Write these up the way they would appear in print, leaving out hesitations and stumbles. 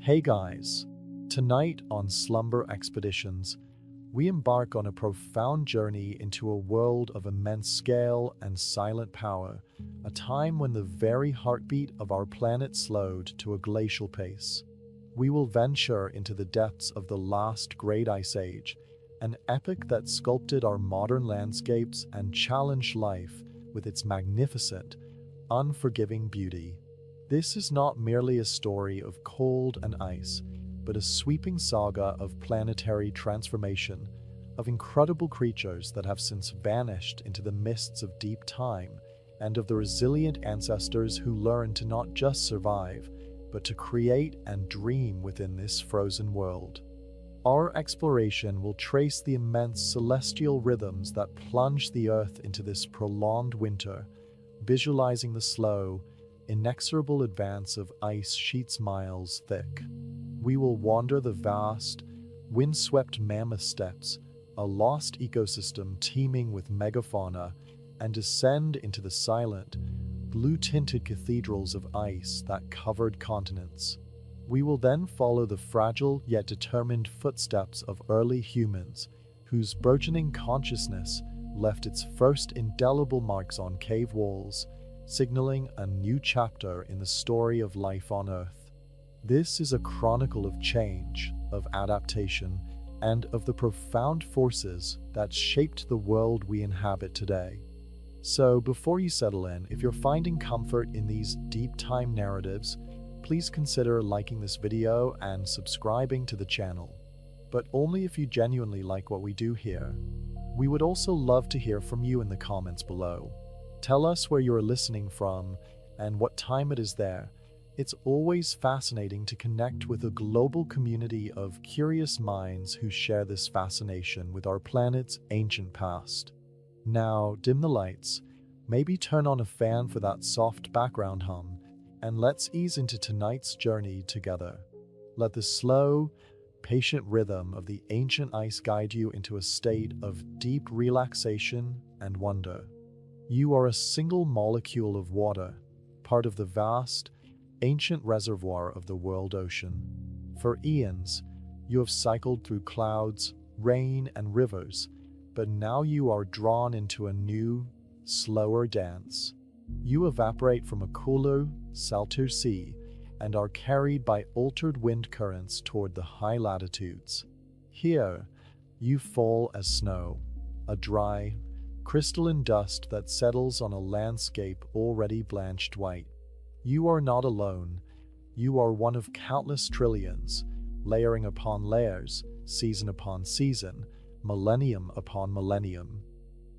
Hey guys, tonight on Slumber Expeditions, we embark on a profound journey into a world of immense scale and silent power, a time when the very heartbeat of our planet slowed to a glacial pace. We will venture into the depths of the last great ice age, an epoch that sculpted our modern landscapes and challenged life with its magnificent, unforgiving beauty. This is not merely a story of cold and ice, but a sweeping saga of planetary transformation, of incredible creatures that have since vanished into the mists of deep time, and of the resilient ancestors who learned to not just survive, but to create and dream within this frozen world. Our exploration will trace the immense celestial rhythms that plunge the Earth into this prolonged winter, visualizing the slow, inexorable advance of ice sheets miles thick. We will wander the vast, wind-swept Mammoth steppes, a lost ecosystem teeming with megafauna, and descend into the silent, blue-tinted cathedrals of ice that covered continents. We will then follow the fragile yet determined footsteps of early humans, whose burgeoning consciousness left its first indelible marks on cave walls, signaling a new chapter in the story of life on Earth. This is a chronicle of change, of adaptation, and of the profound forces that shaped the world we inhabit today. So, before you settle in, if you're finding comfort in these deep-time narratives, please consider liking this video and subscribing to the channel. But only if you genuinely like what we do here. We would also love to hear from you in the comments below. Tell us where you're listening from and what time it is there. It's always fascinating to connect with a global community of curious minds who share this fascination with our planet's ancient past. Now, dim the lights, maybe turn on a fan for that soft background hum, and let's ease into tonight's journey together. Let the slow, patient rhythm of the ancient ice guide you into a state of deep relaxation and wonder. You are a single molecule of water, part of the vast, ancient reservoir of the world ocean. For eons, you have cycled through clouds, rain, and rivers, but now you are drawn into a new, slower dance. You evaporate from a cooler, salter sea and are carried by altered wind currents toward the high latitudes. Here, you fall as snow, a dry, crystalline dust that settles on a landscape already blanched white. You are not alone. You are one of countless trillions, layering upon layers, season upon season, millennium upon millennium.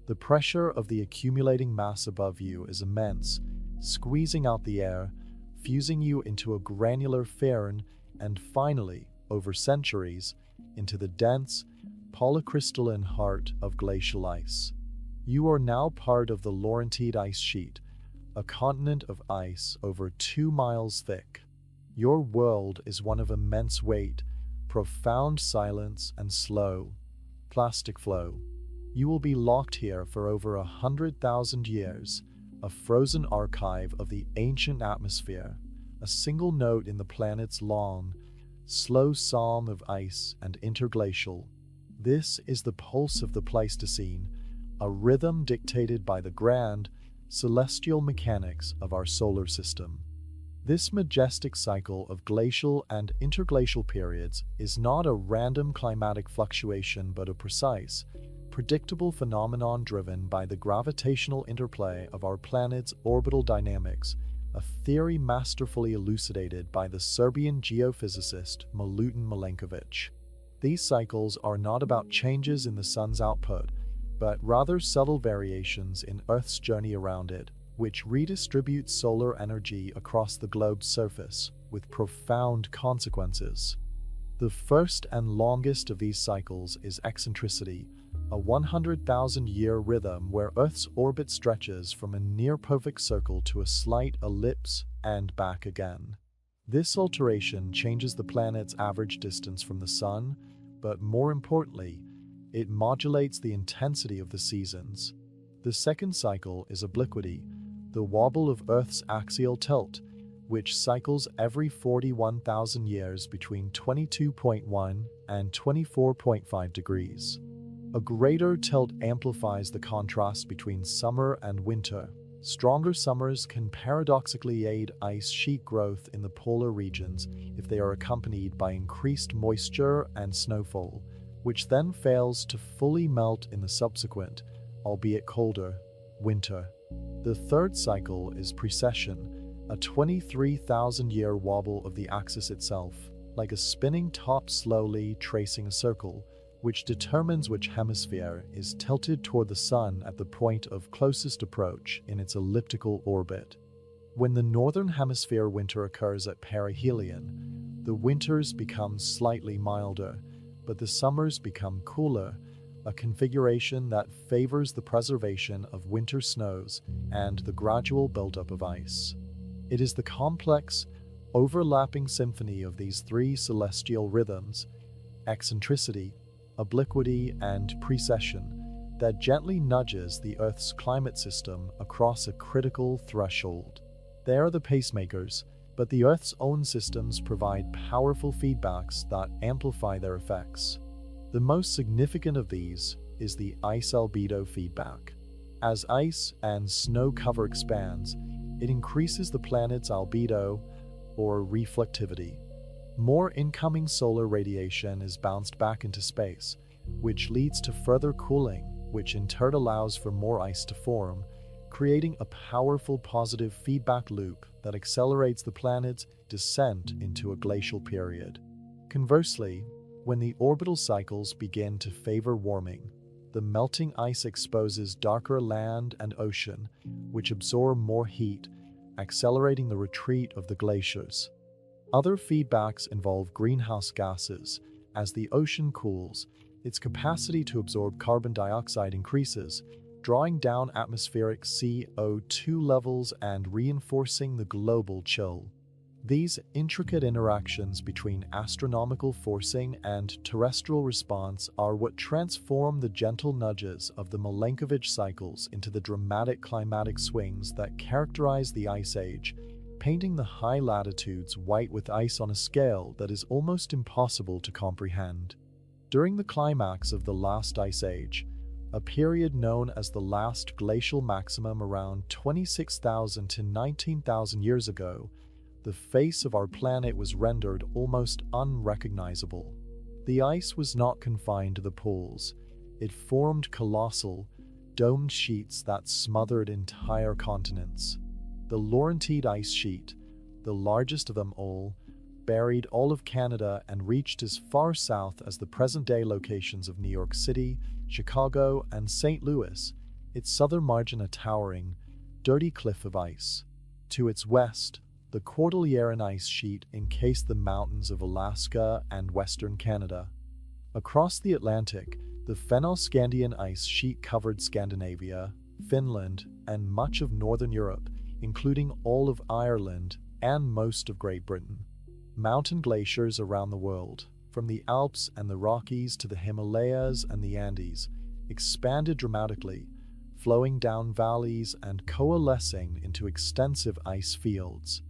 The pressure of the accumulating mass above you is immense, squeezing out the air, fusing you into a granular firn, and finally, over centuries, into the dense, polycrystalline heart of glacial ice. You are now part of the Laurentide ice sheet, a continent of ice over 2 miles thick. Your world is one of immense weight, profound silence, and slow, plastic flow. You will be locked here for over 100,000 years, a frozen archive of the ancient atmosphere, a single note in the planet's long, slow psalm of ice and interglacial. This is the pulse of the Pleistocene, a rhythm dictated by the grand, celestial mechanics of our solar system. This majestic cycle of glacial and interglacial periods is not a random climatic fluctuation but a precise, predictable phenomenon driven by the gravitational interplay of our planet's orbital dynamics, a theory masterfully elucidated by the Serbian geophysicist Milutin Milenkovic. These cycles are not about changes in the sun's output, but rather subtle variations in Earth's journey around it, which redistributes solar energy across the globe's surface, with profound consequences. The first and longest of these cycles is eccentricity, a 100,000-year rhythm where Earth's orbit stretches from a near-perfect circle to a slight ellipse and back again. This alteration changes the planet's average distance from the Sun, but more importantly, it modulates the intensity of the seasons. The second cycle is obliquity, the wobble of Earth's axial tilt, which cycles every 41,000 years between 22.1 and 24.5 degrees. A greater tilt amplifies the contrast between summer and winter. Stronger summers can paradoxically aid ice sheet growth in the polar regions if they are accompanied by increased moisture and snowfall, which then fails to fully melt in the subsequent, albeit colder, winter. The third cycle is precession, a 23,000-year wobble of the axis itself, like a spinning top slowly tracing a circle, which determines which hemisphere is tilted toward the sun at the point of closest approach in its elliptical orbit. When the northern hemisphere winter occurs at perihelion, the winters become slightly milder, but the summers become cooler, a configuration that favors the preservation of winter snows and the gradual buildup of ice. It is the complex, overlapping symphony of these three celestial rhythms, eccentricity, obliquity, and precession, that gently nudges the Earth's climate system across a critical threshold. They are the pacemakers, but the Earth's own systems provide powerful feedbacks that amplify their effects. The most significant of these is the ice albedo feedback. As ice and snow cover expands, it increases the planet's albedo, or reflectivity. More incoming solar radiation is bounced back into space, which leads to further cooling, which in turn allows for more ice to form, creating a powerful positive feedback loop that accelerates the planet's descent into a glacial period. Conversely, when the orbital cycles begin to favor warming, the melting ice exposes darker land and ocean, which absorb more heat, accelerating the retreat of the glaciers. Other feedbacks involve greenhouse gases. As the ocean cools, its capacity to absorb carbon dioxide increases, drawing down atmospheric CO2 levels and reinforcing the global chill. These intricate interactions between astronomical forcing and terrestrial response are what transform the gentle nudges of the Milankovitch cycles into the dramatic climatic swings that characterize the Ice Age, painting the high latitudes white with ice on a scale that is almost impossible to comprehend. During the climax of the last Ice Age, a period known as the last glacial maximum around 26,000 to 19,000 years ago, the face of our planet was rendered almost unrecognizable. The ice was not confined to the poles. It formed colossal, domed sheets that smothered entire continents. The Laurentide ice sheet, the largest of them all, buried all of Canada and reached as far south as the present-day locations of New York City, Chicago, and St. Louis, its southern margin a towering, dirty cliff of ice. To its west, the Cordilleran ice sheet encased the mountains of Alaska and western Canada. Across the Atlantic, the Fennoscandian ice sheet covered Scandinavia, Finland, and much of northern Europe, including all of Ireland and most of Great Britain. Mountain glaciers around the world, from the Alps and the Rockies to the Himalayas and the Andes, expanded dramatically, flowing down valleys and coalescing into extensive ice fields.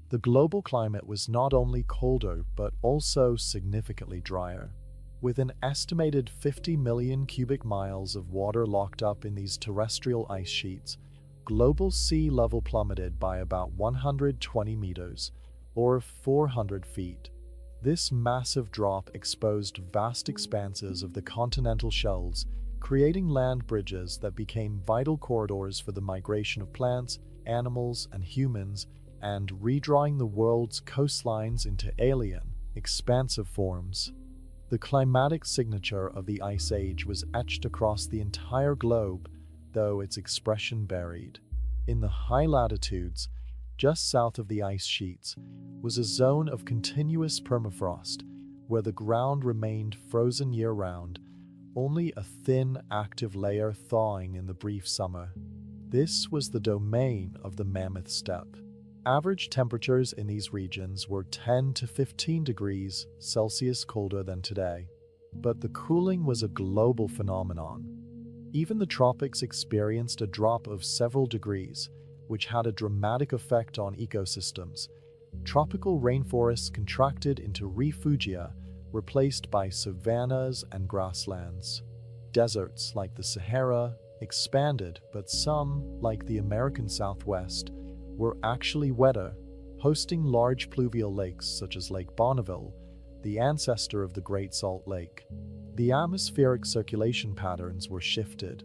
The global climate was not only colder but also significantly drier. With an estimated 50 million cubic miles of water locked up in these terrestrial ice sheets, global sea level plummeted by about 120 meters, or 400 feet. This massive drop exposed vast expanses of the continental shelves, creating land bridges that became vital corridors for the migration of plants, animals, and humans, and redrawing the world's coastlines into alien, expansive forms. The climatic signature of the Ice Age was etched across the entire globe, though its expression varied. In the high latitudes, just south of the ice sheets, was a zone of continuous permafrost, where the ground remained frozen year-round, only a thin, active layer thawing in the brief summer. This was the domain of the Mammoth Steppe. Average temperatures in these regions were 10 to 15 degrees Celsius colder than today, but the cooling was a global phenomenon. Even the tropics experienced a drop of several degrees, which had a dramatic effect on ecosystems, Tropical rainforests contracted into refugia, replaced by savannas and grasslands. Deserts like the Sahara expanded, but some, like the American Southwest, were actually wetter, hosting large pluvial lakes such as Lake Bonneville, the ancestor of the Great Salt Lake. The atmospheric circulation patterns were shifted.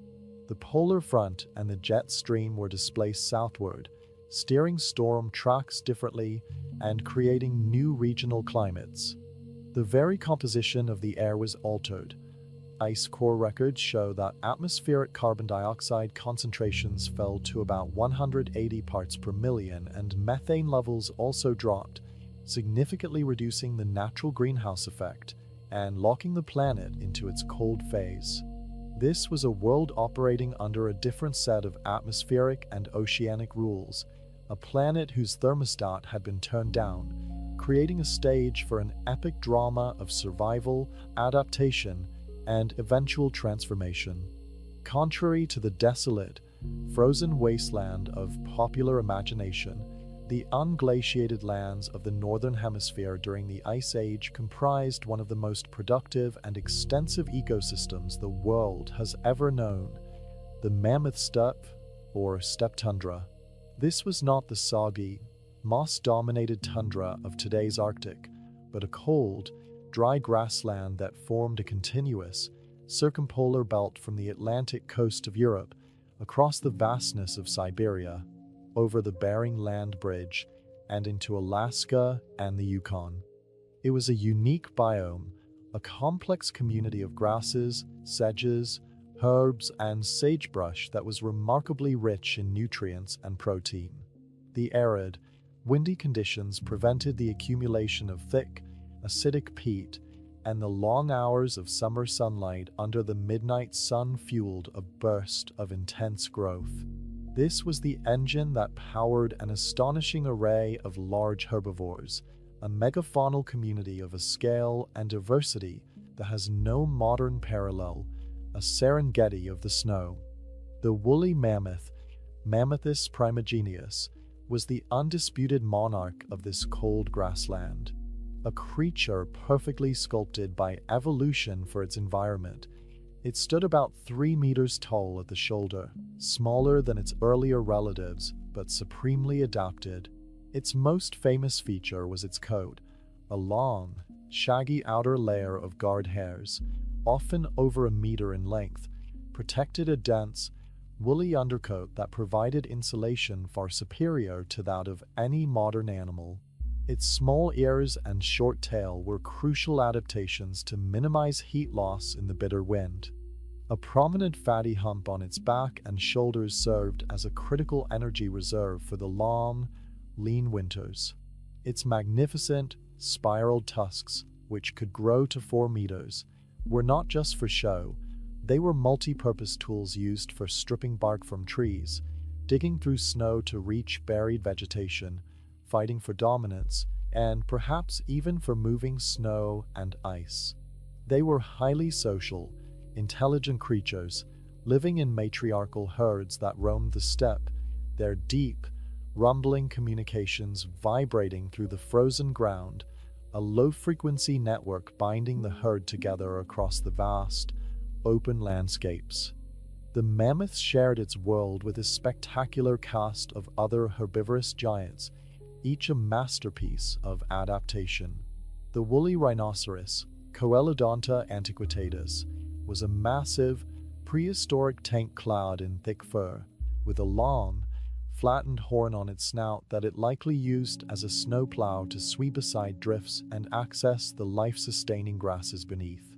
The polar front and the jet stream were displaced southward, steering storm tracks differently and creating new regional climates. The very composition of the air was altered. Ice core records show that atmospheric carbon dioxide concentrations fell to about 180 parts per million, and methane levels also dropped, significantly reducing the natural greenhouse effect and locking the planet into its cold phase. This was a world operating under a different set of atmospheric and oceanic rules, a planet whose thermostat had been turned down, creating a stage for an epic drama of survival, adaptation, and eventual transformation. Contrary to the desolate, frozen wasteland of popular imagination, the unglaciated lands of the Northern Hemisphere during the Ice Age comprised one of the most productive and extensive ecosystems the world has ever known, the Mammoth Steppe, or steppe tundra. This was not the soggy, moss-dominated tundra of today's Arctic, but a cold, dry grassland that formed a continuous, circumpolar belt from the Atlantic coast of Europe across the vastness of Siberia, over the Bering Land Bridge, and into Alaska and the Yukon. It was a unique biome, a complex community of grasses, sedges, herbs, and sagebrush that was remarkably rich in nutrients and protein. The arid, windy conditions prevented the accumulation of thick, acidic peat, and the long hours of summer sunlight under the midnight sun fueled a burst of intense growth. This was the engine that powered an astonishing array of large herbivores, a megafaunal community of a scale and diversity that has no modern parallel, a Serengeti of the snow. The woolly mammoth, Mammothus primigenius, was the undisputed monarch of this cold grassland. A creature perfectly sculpted by evolution for its environment, it stood about 3 meters tall at the shoulder, smaller than its earlier relatives, but supremely adapted. Its most famous feature was its coat, a long, shaggy outer layer of guard hairs, often over a meter in length, protected a dense, woolly undercoat that provided insulation far superior to that of any modern animal. Its small ears and short tail were crucial adaptations to minimize heat loss in the bitter wind. A prominent fatty hump on its back and shoulders served as a critical energy reserve for the long, lean winters. Its magnificent, spiraled tusks, which could grow to 4 meters, were not just for show. They were multi-purpose tools used for stripping bark from trees, digging through snow to reach buried vegetation, fighting for dominance, and perhaps even for moving snow and ice. They were highly social, intelligent creatures, living in matriarchal herds that roamed the steppe, their deep, rumbling communications vibrating through the frozen ground, a low-frequency network binding the herd together across the vast, open landscapes. The mammoth shared its world with a spectacular cast of other herbivorous giants, each a masterpiece of adaptation. The woolly rhinoceros, Coelodonta antiquitatus, was a massive, prehistoric tank clad in thick fur, with a long, flattened horn on its snout that it likely used as a snowplow to sweep aside drifts and access the life-sustaining grasses beneath.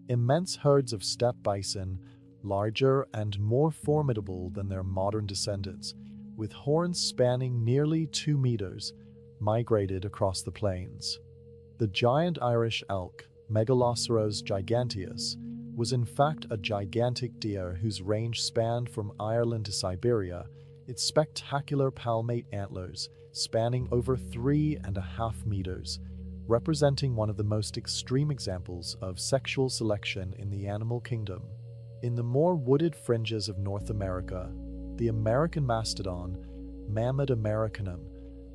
Immense herds of steppe bison, larger and more formidable than their modern descendants, with horns spanning nearly 2 meters, migrated across the plains. The giant Irish elk, Megaloceros giganteus, was in fact a gigantic deer whose range spanned from Ireland to Siberia, its spectacular palmate antlers spanning over 3.5 meters, representing one of the most extreme examples of sexual selection in the animal kingdom. In the more wooded fringes of North America, the American mastodon, Mammoth americanum,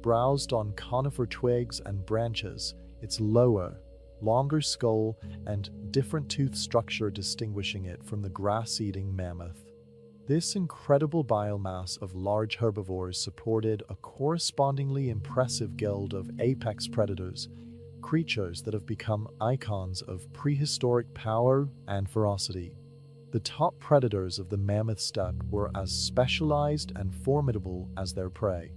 browsed on conifer twigs and branches, its lower, longer skull and different tooth structure distinguishing it from the grass-eating mammoth. This incredible biomass of large herbivores supported a correspondingly impressive guild of apex predators, creatures that have become icons of prehistoric power and ferocity. The top predators of the mammoth steppe were as specialized and formidable as their prey.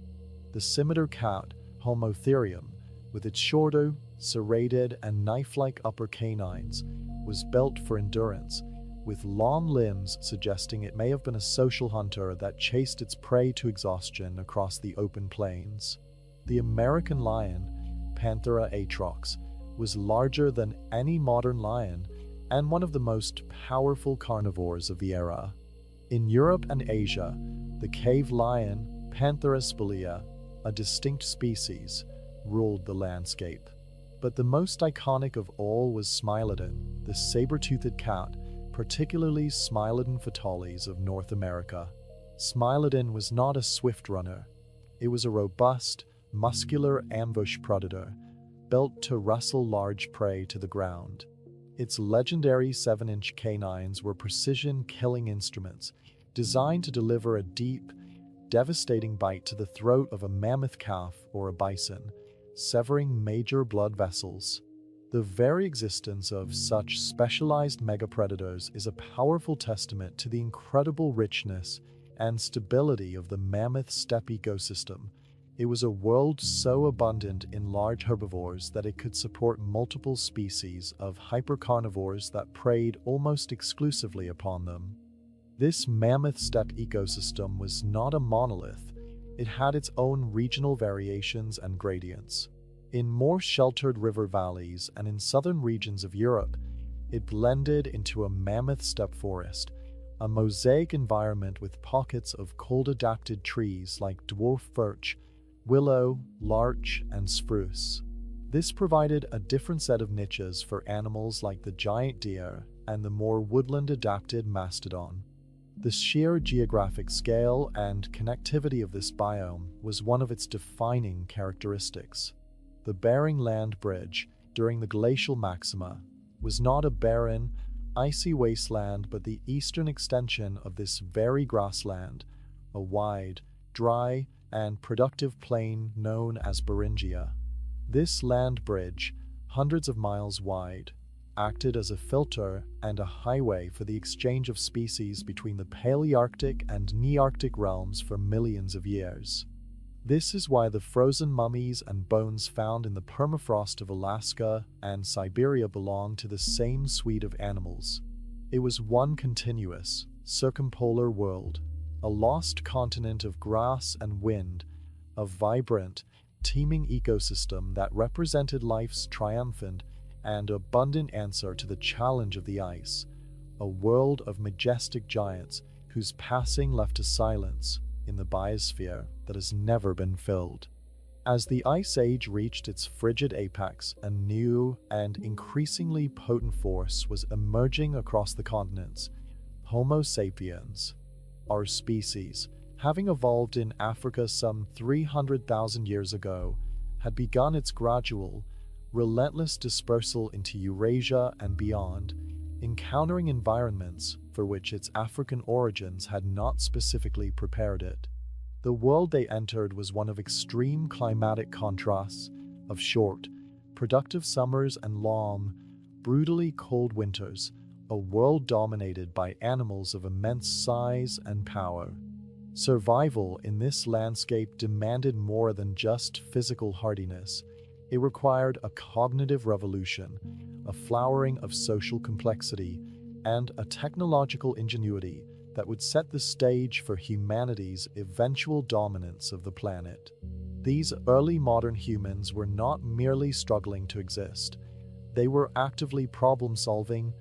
The scimitar cat, Homotherium, with its shorter, serrated, and knife-like upper canines, was built for endurance, with long limbs suggesting it may have been a social hunter that chased its prey to exhaustion across the open plains. The American lion, Panthera atrox, was larger than any modern lion and one of the most powerful carnivores of the era. In Europe and Asia, the cave lion, Panthera spilea, a distinct species, ruled the landscape. But the most iconic of all was Smilodon, the saber-toothed cat, particularly Smilodon fatalis of North America. Smilodon was not a swift runner. It was a robust, muscular ambush predator, built to wrestle large prey to the ground. Its legendary 7-inch canines were precision killing instruments, designed to deliver a deep, devastating bite to the throat of a mammoth calf or a bison, severing major blood vessels. The very existence of such specialized megapredators is a powerful testament to the incredible richness and stability of the mammoth steppe ecosystem. It was a world so abundant in large herbivores that it could support multiple species of hypercarnivores that preyed almost exclusively upon them. This mammoth steppe ecosystem was not a monolith. It had its own regional variations and gradients. In more sheltered river valleys and in southern regions of Europe, it blended into a mammoth steppe forest, a mosaic environment with pockets of cold-adapted trees like dwarf birch, willow, larch, and spruce. This provided a different set of niches for animals like the giant deer and the more woodland-adapted mastodon. The sheer geographic scale and connectivity of this biome was one of its defining characteristics. The Bering Land Bridge, during the glacial maxima, was not a barren, icy wasteland but the eastern extension of this very grassland, a wide, dry, and productive plain known as Beringia. This land bridge, hundreds of miles wide, acted as a filter and a highway for the exchange of species between the Palearctic and Nearctic realms for millions of years. This is why the frozen mummies and bones found in the permafrost of Alaska and Siberia belong to the same suite of animals. It was one continuous, circumpolar world, a lost continent of grass and wind, a vibrant, teeming ecosystem that represented life's triumphant and abundant answer to the challenge of the ice, a world of majestic giants whose passing left a silence in the biosphere that has never been filled. As the Ice Age reached its frigid apex, a new and increasingly potent force was emerging across the continents. Homo sapiens, our species, having evolved in Africa some 300,000 years ago, had begun its gradual, relentless dispersal into Eurasia and beyond, encountering environments for which its African origins had not specifically prepared it. The world they entered was one of extreme climatic contrasts, of short, productive summers and long, brutally cold winters, a world dominated by animals of immense size and power. Survival in this landscape demanded more than just physical hardiness. It required a cognitive revolution, a flowering of social complexity, and a technological ingenuity that would set the stage for humanity's eventual dominance of the planet. These early modern humans were not merely struggling to exist. They were actively problem-solving,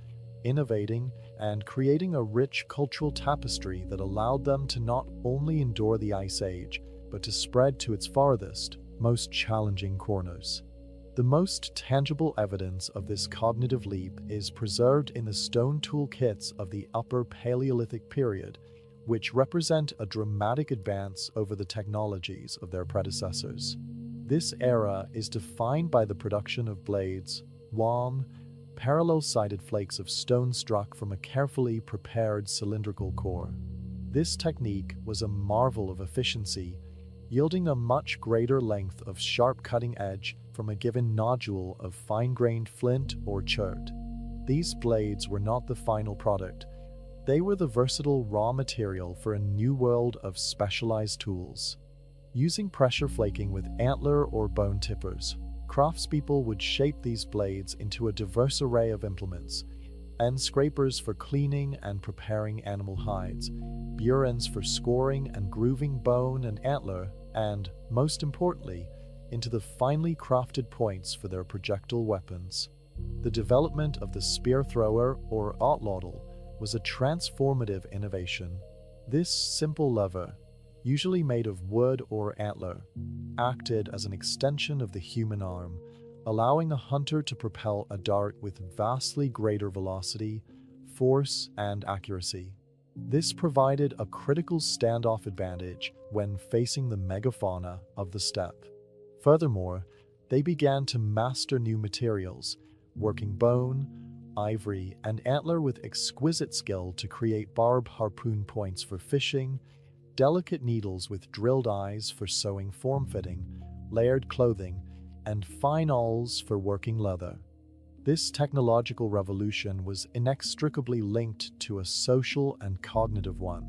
innovating, and creating a rich cultural tapestry that allowed them to not only endure the Ice Age, but to spread to its farthest, most challenging corners. The most tangible evidence of this cognitive leap is preserved in the stone tool kits of the Upper Paleolithic period, which represent a dramatic advance over the technologies of their predecessors. This era is defined by the production of blades, long, parallel-sided flakes of stone struck from a carefully prepared cylindrical core. This technique was a marvel of efficiency, yielding a much greater length of sharp cutting edge from a given nodule of fine-grained flint or chert. These blades were not the final product. They were the versatile raw material for a new world of specialized tools. Using pressure flaking with antler or bone tippers, craftspeople would shape these blades into a diverse array of implements: end scrapers for cleaning and preparing animal hides, burins for scoring and grooving bone and antler, and, most importantly, into the finely crafted points for their projectile weapons. The development of the spear thrower, or atlatl, was a transformative innovation. This simple lever, usually made of wood or antler, acted as an extension of the human arm, allowing a hunter to propel a dart with vastly greater velocity, force, and accuracy. This provided a critical standoff advantage when facing the megafauna of the steppe. Furthermore, they began to master new materials, working bone, ivory, and antler with exquisite skill to create barbed harpoon points for fishing, delicate needles with drilled eyes for sewing form-fitting, layered clothing, and fine awls for working leather. This technological revolution was inextricably linked to a social and cognitive one.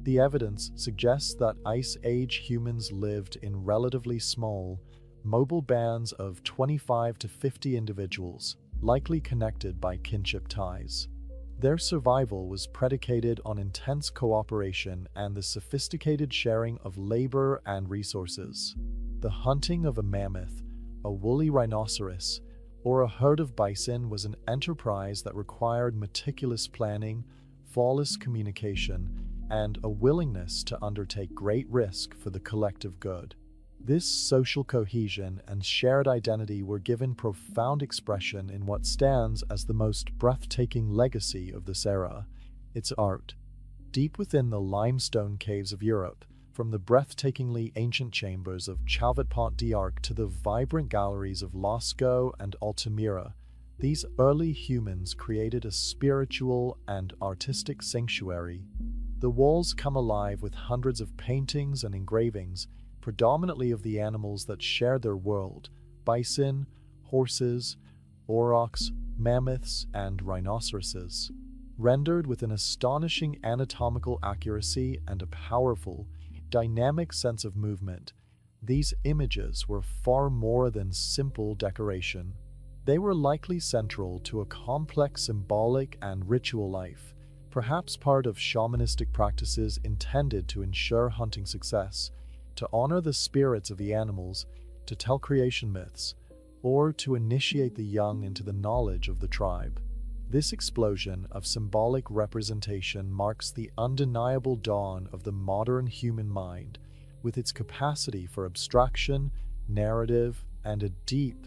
The evidence suggests that Ice Age humans lived in relatively small, mobile bands of 25 to 50 individuals, likely connected by kinship ties. Their survival was predicated on intense cooperation and the sophisticated sharing of labor and resources. The hunting of a mammoth, a woolly rhinoceros, or a herd of bison was an enterprise that required meticulous planning, flawless communication, and a willingness to undertake great risk for the collective good. This social cohesion and shared identity were given profound expression in what stands as the most breathtaking legacy of this era: its art. Deep within the limestone caves of Europe, from the breathtakingly ancient chambers of Chauvet-Pont-d'Arc to the vibrant galleries of Lascaux and Altamira, these early humans created a spiritual and artistic sanctuary. The walls come alive with hundreds of paintings and engravings, predominantly of the animals that shared their world: bison, horses, aurochs, mammoths, and rhinoceroses. Rendered with an astonishing anatomical accuracy and a powerful, dynamic sense of movement, these images were far more than simple decoration. They were likely central to a complex symbolic and ritual life, perhaps part of shamanistic practices intended to ensure hunting success, to honor the spirits of the animals, to tell creation myths, or to initiate the young into the knowledge of the tribe. This explosion of symbolic representation marks the undeniable dawn of the modern human mind, with its capacity for abstraction, narrative, and a deep,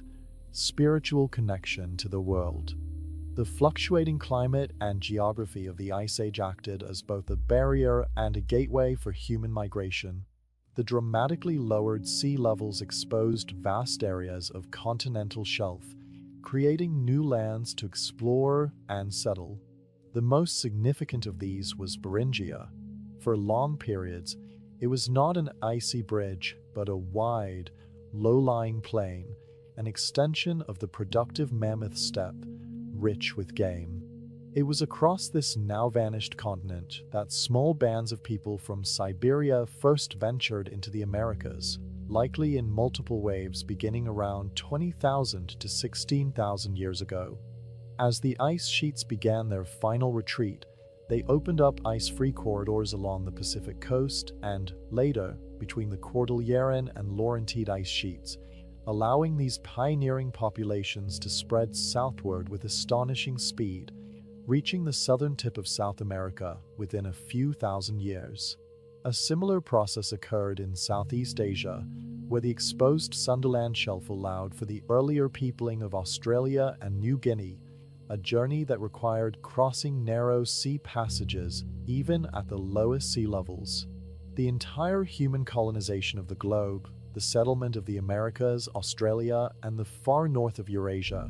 spiritual connection to the world. The fluctuating climate and geography of the Ice Age acted as both a barrier and a gateway for human migration. The dramatically lowered sea levels exposed vast areas of continental shelf, creating new lands to explore and settle. The most significant of these was Beringia. For long periods, it was not an icy bridge, but a wide, low-lying plain, an extension of the productive Mammoth steppe, rich with game. It was across this now-vanished continent that small bands of people from Siberia first ventured into the Americas, likely in multiple waves beginning around 20,000 to 16,000 years ago. As the ice sheets began their final retreat, they opened up ice-free corridors along the Pacific coast and, later, between the Cordilleran and Laurentide ice sheets, allowing these pioneering populations to spread southward with astonishing speed, reaching the southern tip of South America within a few thousand years. A similar process occurred in Southeast Asia, where the exposed Sundaland Shelf allowed for the earlier peopling of Australia and New Guinea, a journey that required crossing narrow sea passages even at the lowest sea levels. The entire human colonization of the globe, the settlement of the Americas, Australia, and the far north of Eurasia,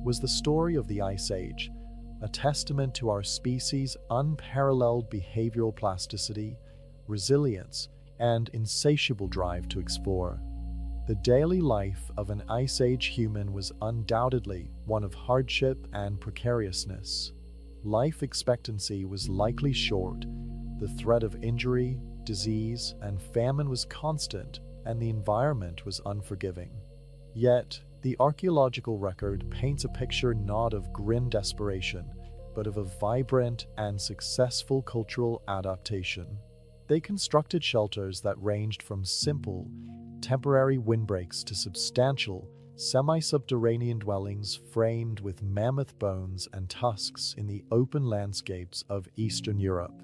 was the story of the Ice Age, a testament to our species' unparalleled behavioral plasticity, resilience, and insatiable drive to explore. The daily life of an Ice Age human was undoubtedly one of hardship and precariousness. Life expectancy was likely short, the threat of injury, disease, and famine was constant, and the environment was unforgiving. Yet, the archaeological record paints a picture not of grim desperation, but of a vibrant and successful cultural adaptation. They constructed shelters that ranged from simple, temporary windbreaks to substantial, semi-subterranean dwellings framed with mammoth bones and tusks in the open landscapes of Eastern Europe.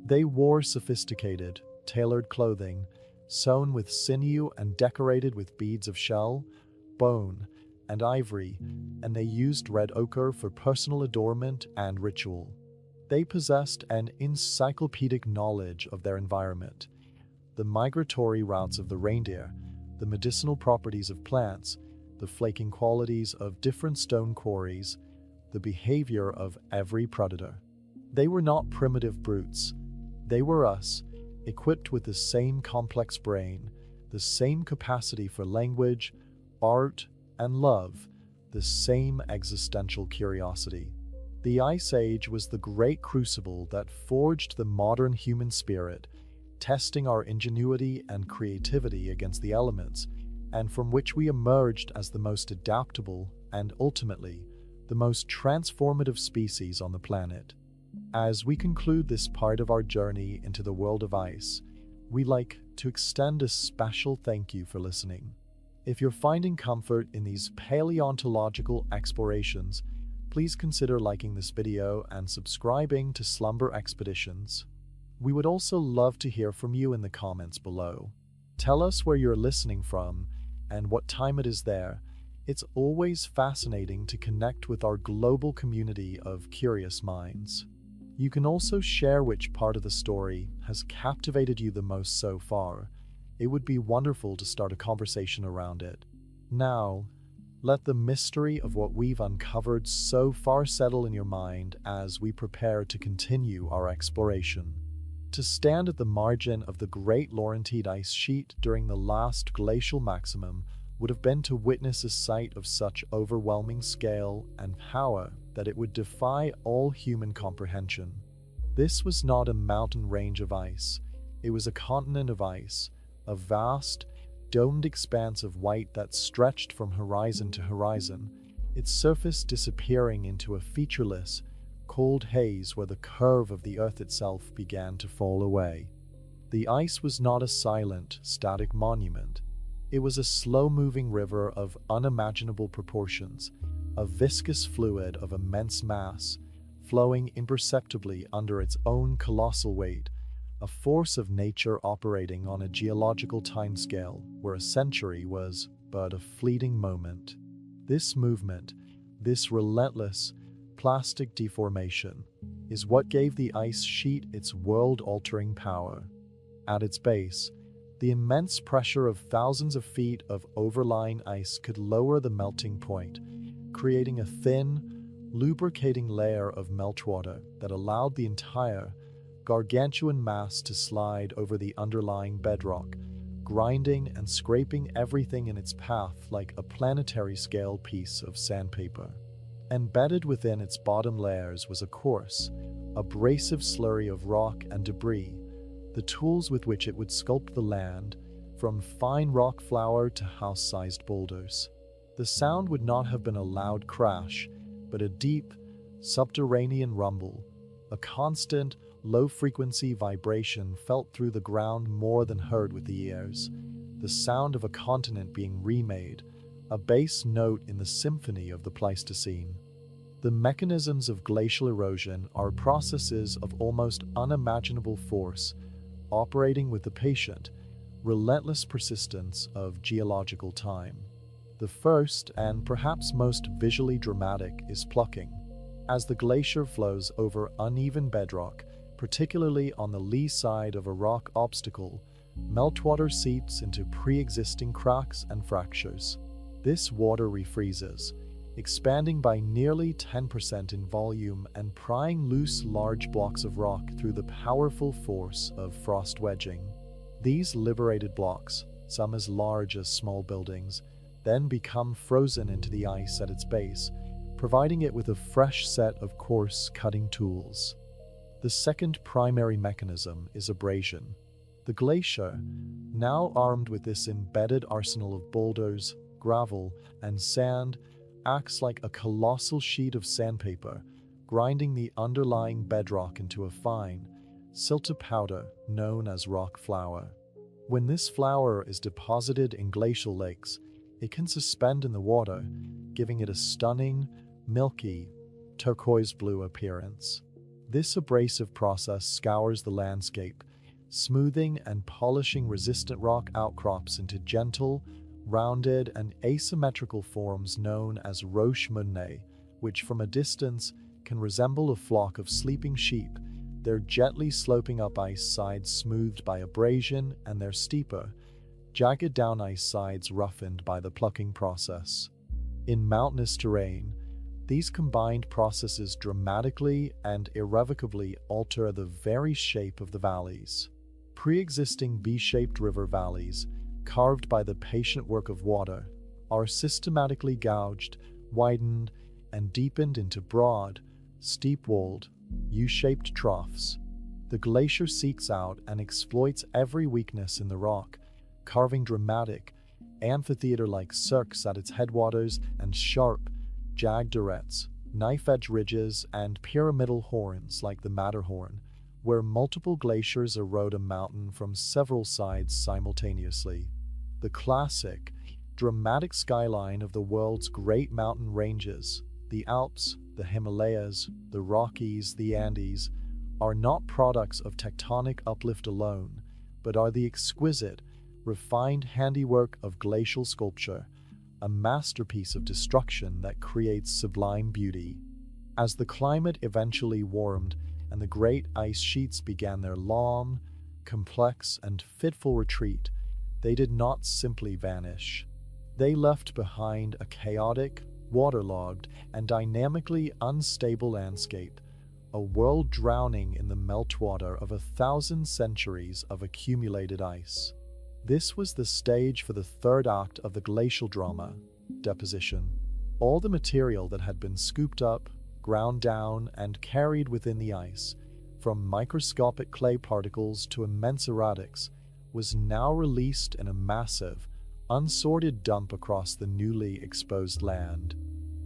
They wore sophisticated, tailored clothing, sewn with sinew and decorated with beads of shell, bone, and ivory, and they used red ochre for personal adornment and ritual. They possessed an encyclopedic knowledge of their environment, the migratory routes of the reindeer, the medicinal properties of plants, the flaking qualities of different stone quarries, the behavior of every predator. They were not primitive brutes. They were us, equipped with the same complex brain, the same capacity for language, art, and love, the same existential curiosity. The Ice Age was the great crucible that forged the modern human spirit, testing our ingenuity and creativity against the elements, and from which we emerged as the most adaptable and, ultimately, the most transformative species on the planet. As we conclude this part of our journey into the world of ice, we'd like to extend a special thank you for listening. If you're finding comfort in these paleontological explorations, please consider liking this video and subscribing to Slumber Expeditions. We would also love to hear from you in the comments below. Tell us where you're listening from and what time it is there. It's always fascinating to connect with our global community of curious minds. You can also share which part of the story has captivated you the most so far. It would be wonderful to start a conversation around it. Now, let the mystery of what we've uncovered so far settle in your mind as we prepare to continue our exploration. To stand at the margin of the Great Laurentide ice sheet during the last glacial maximum would have been to witness a sight of such overwhelming scale and power that it would defy all human comprehension. This was not a mountain range of ice, it was a continent of ice, a vast, domed expanse of white that stretched from horizon to horizon, its surface disappearing into a featureless, cold haze where the curve of the earth itself began to fall away. The ice was not a silent, static monument. It was a slow-moving river of unimaginable proportions, a viscous fluid of immense mass, flowing imperceptibly under its own colossal weight, a force of nature operating on a geological timescale where a century was but a fleeting moment. This movement, this relentless, plastic deformation, is what gave the ice sheet its world-altering power. At its base, the immense pressure of thousands of feet of overlying ice could lower the melting point, creating a thin, lubricating layer of meltwater that allowed the entire, gargantuan mass to slide over the underlying bedrock, grinding and scraping everything in its path like a planetary-scale piece of sandpaper. Embedded within its bottom layers was a coarse, abrasive slurry of rock and debris, the tools with which it would sculpt the land, from fine rock flour to house-sized boulders. The sound would not have been a loud crash, but a deep, subterranean rumble, a constant, low-frequency vibration felt through the ground more than heard with the ears, the sound of a continent being remade, a bass note in the symphony of the Pleistocene. The mechanisms of glacial erosion are processes of almost unimaginable force, operating with the patient, relentless persistence of geological time. The first, and perhaps most visually dramatic, is plucking. As the glacier flows over uneven bedrock, particularly on the lee side of a rock obstacle, Meltwater seeps into pre-existing cracks and fractures. This water refreezes, expanding by nearly 10% in volume and prying loose large blocks of rock through the powerful force of frost wedging. These liberated blocks, some as large as small buildings, then become frozen into the ice at its base, providing it with a fresh set of coarse cutting tools. The second primary mechanism is abrasion. The glacier, now armed with this embedded arsenal of boulders, gravel, and sand, acts like a colossal sheet of sandpaper, grinding the underlying bedrock into a fine, silted powder known as rock flour. When this flour is deposited in glacial lakes, it can suspend in the water, giving it a stunning, milky, turquoise-blue appearance. This abrasive process scours the landscape, smoothing and polishing resistant rock outcrops into gentle, rounded, and asymmetrical forms known as roches-montées, which from a distance can resemble a flock of sleeping sheep, their gently sloping up ice sides smoothed by abrasion and their steeper, jagged down ice sides roughened by the plucking process. In mountainous terrain, these combined processes dramatically and irrevocably alter the very shape of the valleys. Pre-existing V-shaped river valleys, carved by the patient work of water, are systematically gouged, widened, and deepened into broad, steep-walled, U-shaped troughs. The glacier seeks out and exploits every weakness in the rock, carving dramatic, amphitheater-like cirques at its headwaters and sharp, jagged arêtes, knife-edge ridges, and pyramidal horns like the Matterhorn, where multiple glaciers erode a mountain from several sides simultaneously. The classic, dramatic skyline of the world's great mountain ranges, the Alps, the Himalayas, the Rockies, the Andes, are not products of tectonic uplift alone, but are the exquisite, refined handiwork of glacial sculpture, a masterpiece of destruction that creates sublime beauty. As the climate eventually warmed and the great ice sheets began their long, complex, and fitful retreat, they did not simply vanish. They left behind a chaotic, waterlogged, and dynamically unstable landscape, a world drowning in the meltwater of 1,000 centuries of accumulated ice. This was the stage for the third act of the glacial drama, deposition. All the material that had been scooped up, ground down, and carried within the ice, from microscopic clay particles to immense erratics, was now released in a massive, unsorted dump across the newly exposed land.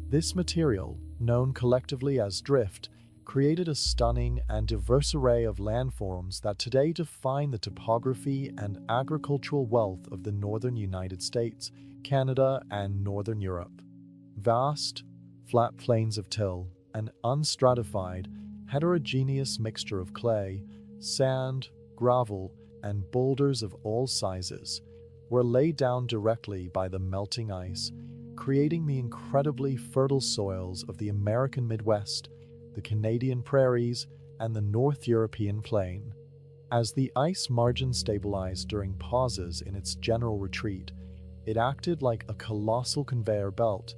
This material, known collectively as drift, created a stunning and diverse array of landforms that today define the topography and agricultural wealth of the northern United States, Canada, and northern Europe. Vast, flat plains of till, an unstratified, heterogeneous mixture of clay, sand, gravel, and boulders of all sizes, were laid down directly by the melting ice, creating the incredibly fertile soils of the American Midwest, the Canadian prairies, and the North European plain. As the ice margin stabilized during pauses in its general retreat, it acted like a colossal conveyor belt,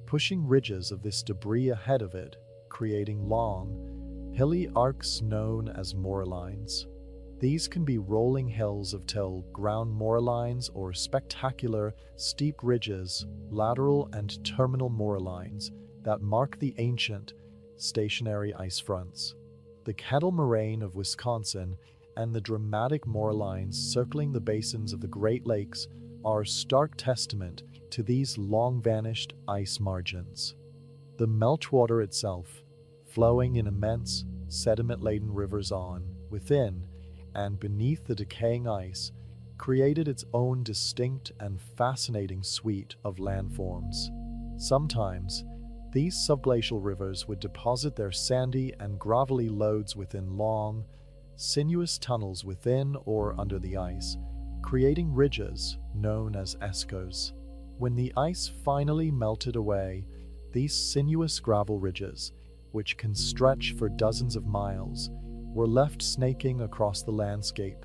pushing ridges of this debris ahead of it, creating long, hilly arcs known as morelines. These can be rolling hills of till, ground morelines, or spectacular, steep ridges, lateral and terminal morelines that mark the ancient, stationary ice fronts. The Kettle Moraine of Wisconsin and the dramatic morelines circling the basins of the Great Lakes are a stark testament to these long-vanished ice margins. The meltwater itself, flowing in immense, sediment-laden rivers within, and beneath the decaying ice, created its own distinct and fascinating suite of landforms. Sometimes, these subglacial rivers would deposit their sandy and gravelly loads within long, sinuous tunnels within or under the ice, creating ridges known as eskos. When the ice finally melted away, these sinuous gravel ridges, which can stretch for dozens of miles, were left snaking across the landscape,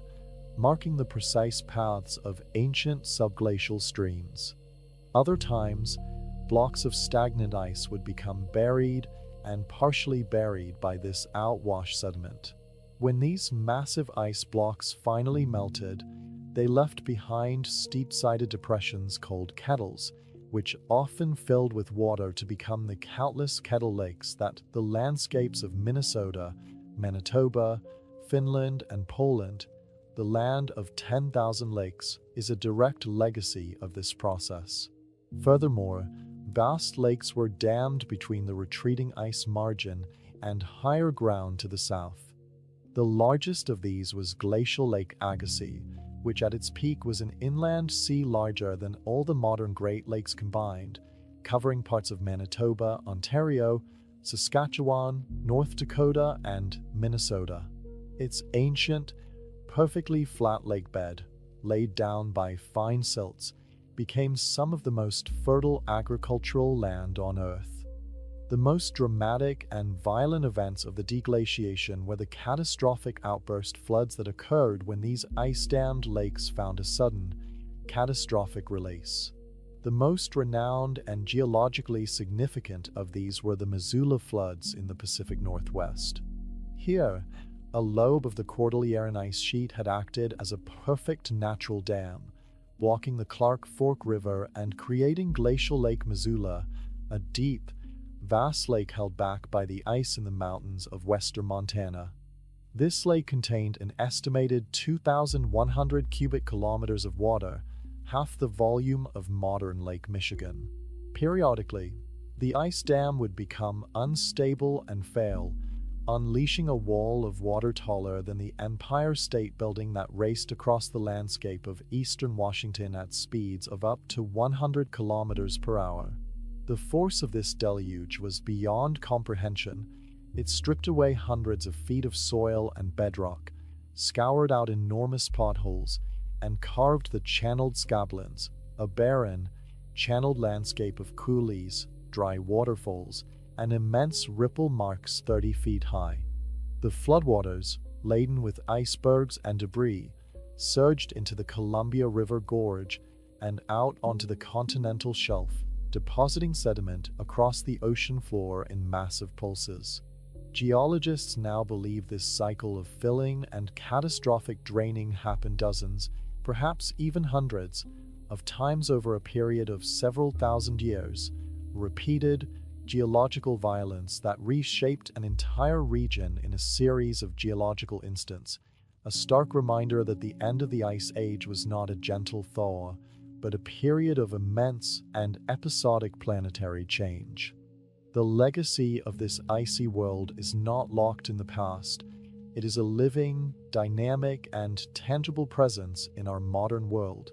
marking the precise paths of ancient subglacial streams. Other times, blocks of stagnant ice would become buried and partially buried by this outwash sediment. When these massive ice blocks finally melted, they left behind steep-sided depressions called kettles, which often filled with water to become the countless kettle lakes that the landscapes of Minnesota, Manitoba, Finland, and Poland, the land of 10,000 lakes, is a direct legacy of this process. Furthermore, vast lakes were dammed between the retreating ice margin and higher ground to the south. The largest of these was Glacial Lake Agassiz, which at its peak was an inland sea larger than all the modern Great Lakes combined, covering parts of Manitoba, Ontario, Saskatchewan, North Dakota, and Minnesota. Its ancient, perfectly flat lake bed, laid down by fine silts, became some of the most fertile agricultural land on Earth. The most dramatic and violent events of the deglaciation were the catastrophic outburst floods that occurred when these ice-dammed lakes found a sudden, catastrophic release. The most renowned and geologically significant of these were the Missoula floods in the Pacific Northwest. Here, a lobe of the Cordilleran ice sheet had acted as a perfect natural dam, blocking the Clark Fork River and creating Glacial Lake Missoula, a deep, vast lake held back by the ice in the mountains of western Montana. This lake contained an estimated 2,100 cubic kilometers of water, half the volume of modern Lake Michigan. Periodically, the ice dam would become unstable and fail, unleashing a wall of water taller than the Empire State Building that raced across the landscape of eastern Washington at speeds of up to 100 kilometers per hour. The force of this deluge was beyond comprehension. It stripped away hundreds of feet of soil and bedrock, scoured out enormous potholes, and carved the channeled scablands, a barren, channeled landscape of coulees, dry waterfalls, and immense ripple marks 30 feet high. The floodwaters, laden with icebergs and debris, surged into the Columbia River Gorge and out onto the continental shelf, depositing sediment across the ocean floor in massive pulses. Geologists now believe this cycle of filling and catastrophic draining happened dozens, perhaps even hundreds, of times over a period of several thousand years, repeated geological violence that reshaped an entire region in a series of geological instants, a stark reminder that the end of the Ice Age was not a gentle thaw, but a period of immense and episodic planetary change. The legacy of this icy world is not locked in the past. It is a living, dynamic, and tangible presence in our modern world,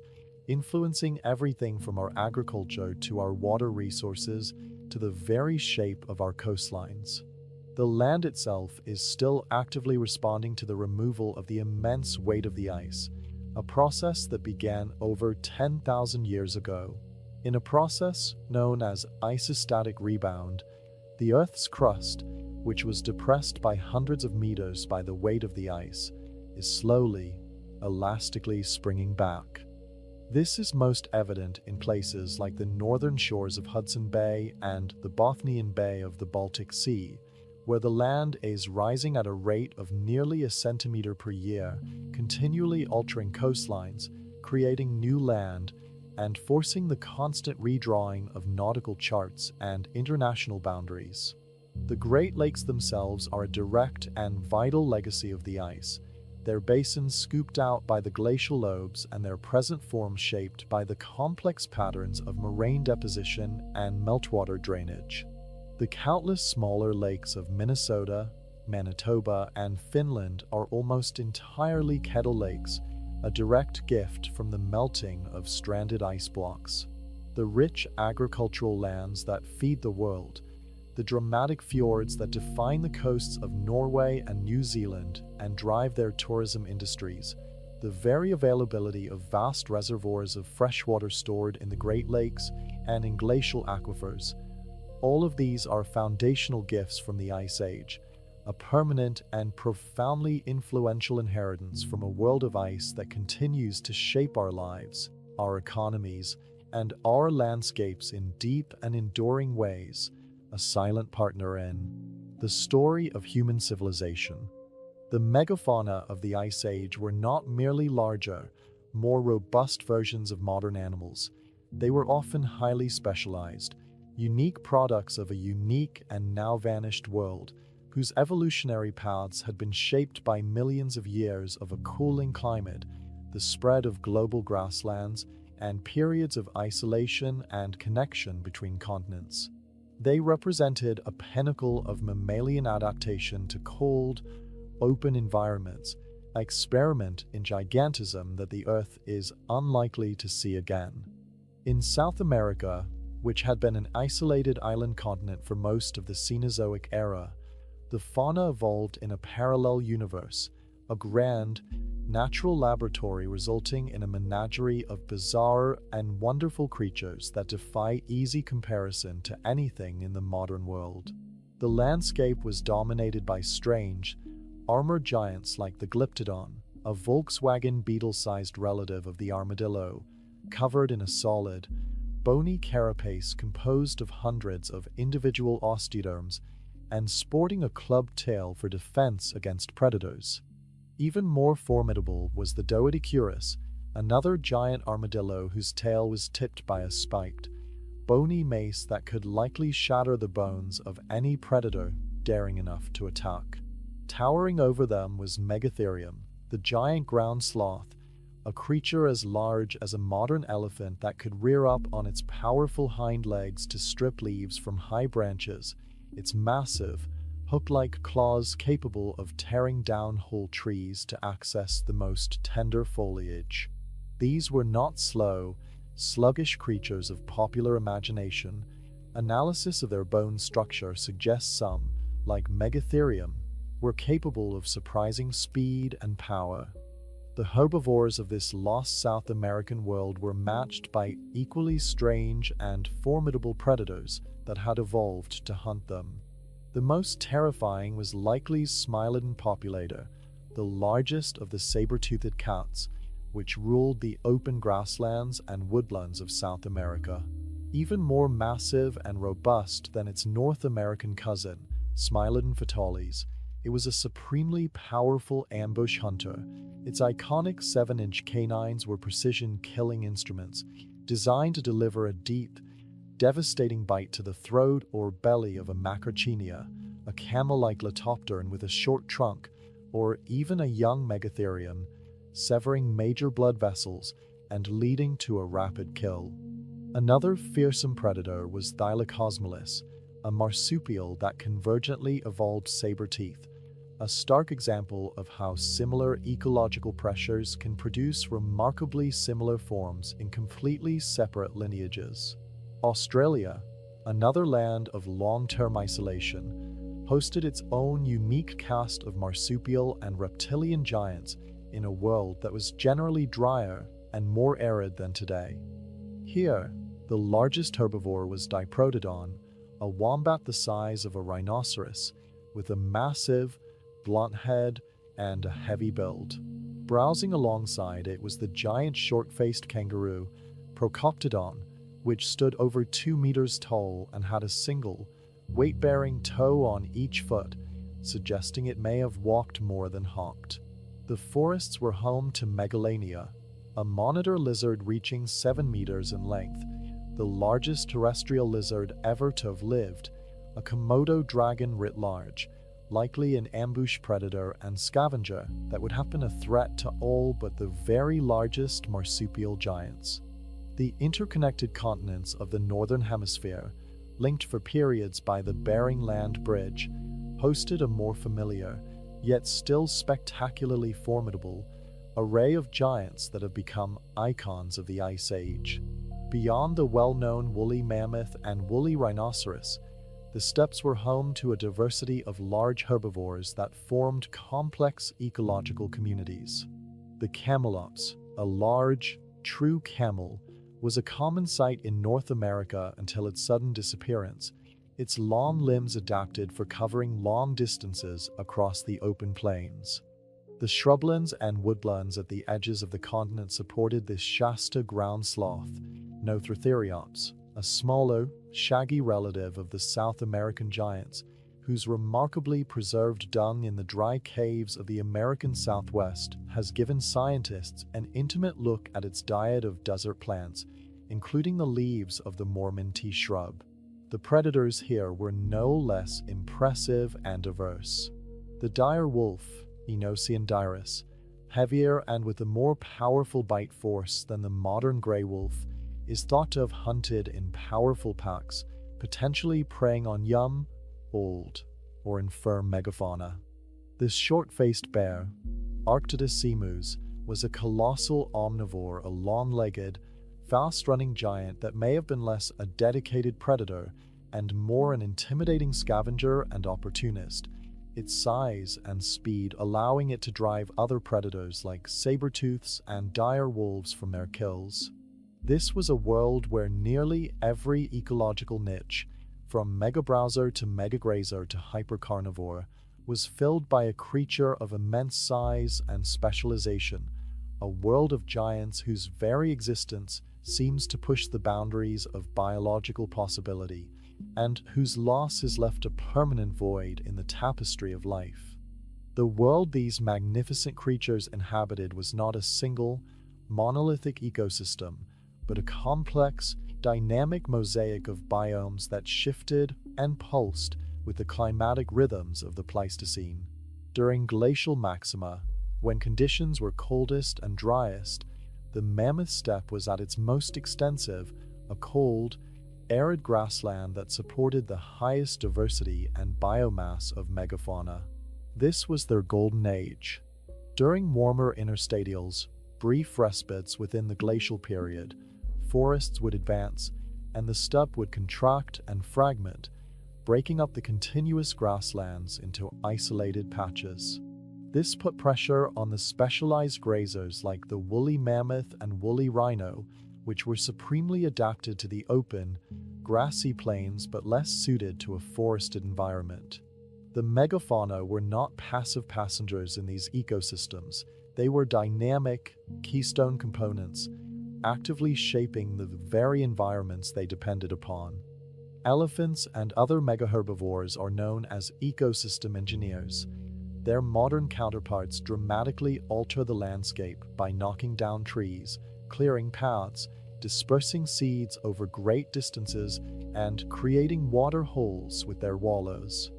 influencing everything from our agriculture to our water resources to the very shape of our coastlines. The land itself is still actively responding to the removal of the immense weight of the ice, a process that began over 10,000 years ago. In a process known as isostatic rebound, the Earth's crust, which was depressed by hundreds of meters by the weight of the ice, is slowly, elastically springing back. This is most evident in places like the northern shores of Hudson Bay and the Bothnian Bay of the Baltic Sea, where the land is rising at a rate of nearly a centimeter per year, continually altering coastlines, creating new land, and forcing the constant redrawing of nautical charts and international boundaries. The Great Lakes themselves are a direct and vital legacy of the ice, their basins scooped out by the glacial lobes and their present form shaped by the complex patterns of moraine deposition and meltwater drainage. The countless smaller lakes of Minnesota, Manitoba, and Finland are almost entirely kettle lakes, a direct gift from the melting of stranded ice blocks. The rich agricultural lands that feed the world, the dramatic fjords that define the coasts of Norway and New Zealand and drive their tourism industries, the very availability of vast reservoirs of fresh water stored in the Great Lakes and in glacial aquifers. All of these are foundational gifts from the Ice Age, a permanent and profoundly influential inheritance from a world of ice that continues to shape our lives, our economies, and our landscapes in deep and enduring ways, a silent partner in the story of human civilization. The megafauna of the Ice Age were not merely larger, more robust versions of modern animals. They were often highly specialized, unique products of a unique and now vanished world, whose evolutionary paths had been shaped by millions of years of a cooling climate, the spread of global grasslands, and periods of isolation and connection between continents. They represented a pinnacle of mammalian adaptation to cold, open environments, an experiment in gigantism that the Earth is unlikely to see again. In South America, which had been an isolated island continent for most of the Cenozoic era, the fauna evolved in a parallel universe, a grand, natural laboratory resulting in a menagerie of bizarre and wonderful creatures that defy easy comparison to anything in the modern world. The landscape was dominated by strange, armored giants like the Glyptodon, a Volkswagen Beetle-sized relative of the armadillo, covered in a solid, bony carapace composed of hundreds of individual osteoderms and sporting a clubbed tail for defense against predators. Even more formidable was the Doedicurus, another giant armadillo whose tail was tipped by a spiked, bony mace that could likely shatter the bones of any predator daring enough to attack. Towering over them was Megatherium, the giant ground sloth, a creature as large as a modern elephant that could rear up on its powerful hind legs to strip leaves from high branches, its massive, hook-like claws capable of tearing down whole trees to access the most tender foliage. These were not slow, sluggish creatures of popular imagination. Analysis of their bone structure suggests some, like Megatherium, were capable of surprising speed and power. The herbivores of this lost South American world were matched by equally strange and formidable predators that had evolved to hunt them. The most terrifying was likely Smilodon populator, the largest of the saber-toothed cats, which ruled the open grasslands and woodlands of South America. Even more massive and robust than its North American cousin, Smilodon fatalis, it was a supremely powerful ambush hunter. Its iconic 7-inch canines were precision-killing instruments, designed to deliver a deep, devastating bite to the throat or belly of a Macrauchenia, a camel-like Leptopteran with a short trunk, or even a young Megatherium, severing major blood vessels and leading to a rapid kill. Another fearsome predator was Thylacosmolus, a marsupial that convergently evolved saber teeth, a stark example of how similar ecological pressures can produce remarkably similar forms in completely separate lineages. Australia, another land of long-term isolation, hosted its own unique cast of marsupial and reptilian giants in a world that was generally drier and more arid than today. Here, the largest herbivore was Diprotodon, a wombat the size of a rhinoceros, with a massive, blunt head and a heavy build. Browsing alongside it was the giant short-faced kangaroo, Procoptodon, which stood over 2 meters tall and had a single, weight-bearing toe on each foot, suggesting it may have walked more than hopped. The forests were home to Megalania, a monitor lizard reaching 7 meters in length, the largest terrestrial lizard ever to have lived, a Komodo dragon writ large, likely an ambush predator and scavenger that would have been a threat to all but the very largest marsupial giants. The interconnected continents of the Northern Hemisphere, linked for periods by the Bering Land Bridge, hosted a more familiar, yet still spectacularly formidable, array of giants that have become icons of the Ice Age. Beyond the well-known woolly mammoth and woolly rhinoceros, the steppes were home to a diversity of large herbivores that formed complex ecological communities. The camelops, a large, true camel, was a common sight in North America until its sudden disappearance, its long limbs adapted for covering long distances across the open plains. The shrublands and woodlands at the edges of the continent supported this Shasta ground sloth, Nothrotheriops, a smaller, shaggy relative of the South American giants, whose remarkably preserved dung in the dry caves of the American Southwest has given scientists an intimate look at its diet of desert plants, including the leaves of the Mormon tea shrub. The predators here were no less impressive and diverse. The dire wolf, Oenocean dirus, heavier and with a more powerful bite force than the modern gray wolf, is thought to have hunted in powerful packs, potentially preying on young, old, or infirm megafauna. This short-faced bear, Arctodus simus, was a colossal omnivore, a long-legged, fast-running giant that may have been less a dedicated predator and more an intimidating scavenger and opportunist, its size and speed allowing it to drive other predators like saber-tooths and dire wolves from their kills. This was a world where nearly every ecological niche, from megabrowser to megagrazer to hypercarnivore, was filled by a creature of immense size and specialization, a world of giants whose very existence seems to push the boundaries of biological possibility, and whose loss has left a permanent void in the tapestry of life. The world these magnificent creatures inhabited was not a single, monolithic ecosystem, but a complex, dynamic mosaic of biomes that shifted and pulsed with the climatic rhythms of the Pleistocene. During glacial maxima, when conditions were coldest and driest, the Mammoth steppe was at its most extensive, a cold, arid grassland that supported the highest diversity and biomass of megafauna. This was their golden age. During warmer interstadials, brief respites within the glacial period, forests would advance, and the steppe would contract and fragment, breaking up the continuous grasslands into isolated patches. This put pressure on the specialized grazers like the woolly mammoth and woolly rhino, which were supremely adapted to the open, grassy plains but less suited to a forested environment. The megafauna were not passive passengers in these ecosystems. They were dynamic, keystone components, actively shaping the very environments they depended upon. Elephants and other megaherbivores are known as ecosystem engineers. Their modern counterparts dramatically alter the landscape by knocking down trees, clearing paths, dispersing seeds over great distances, and creating water holes with their wallows.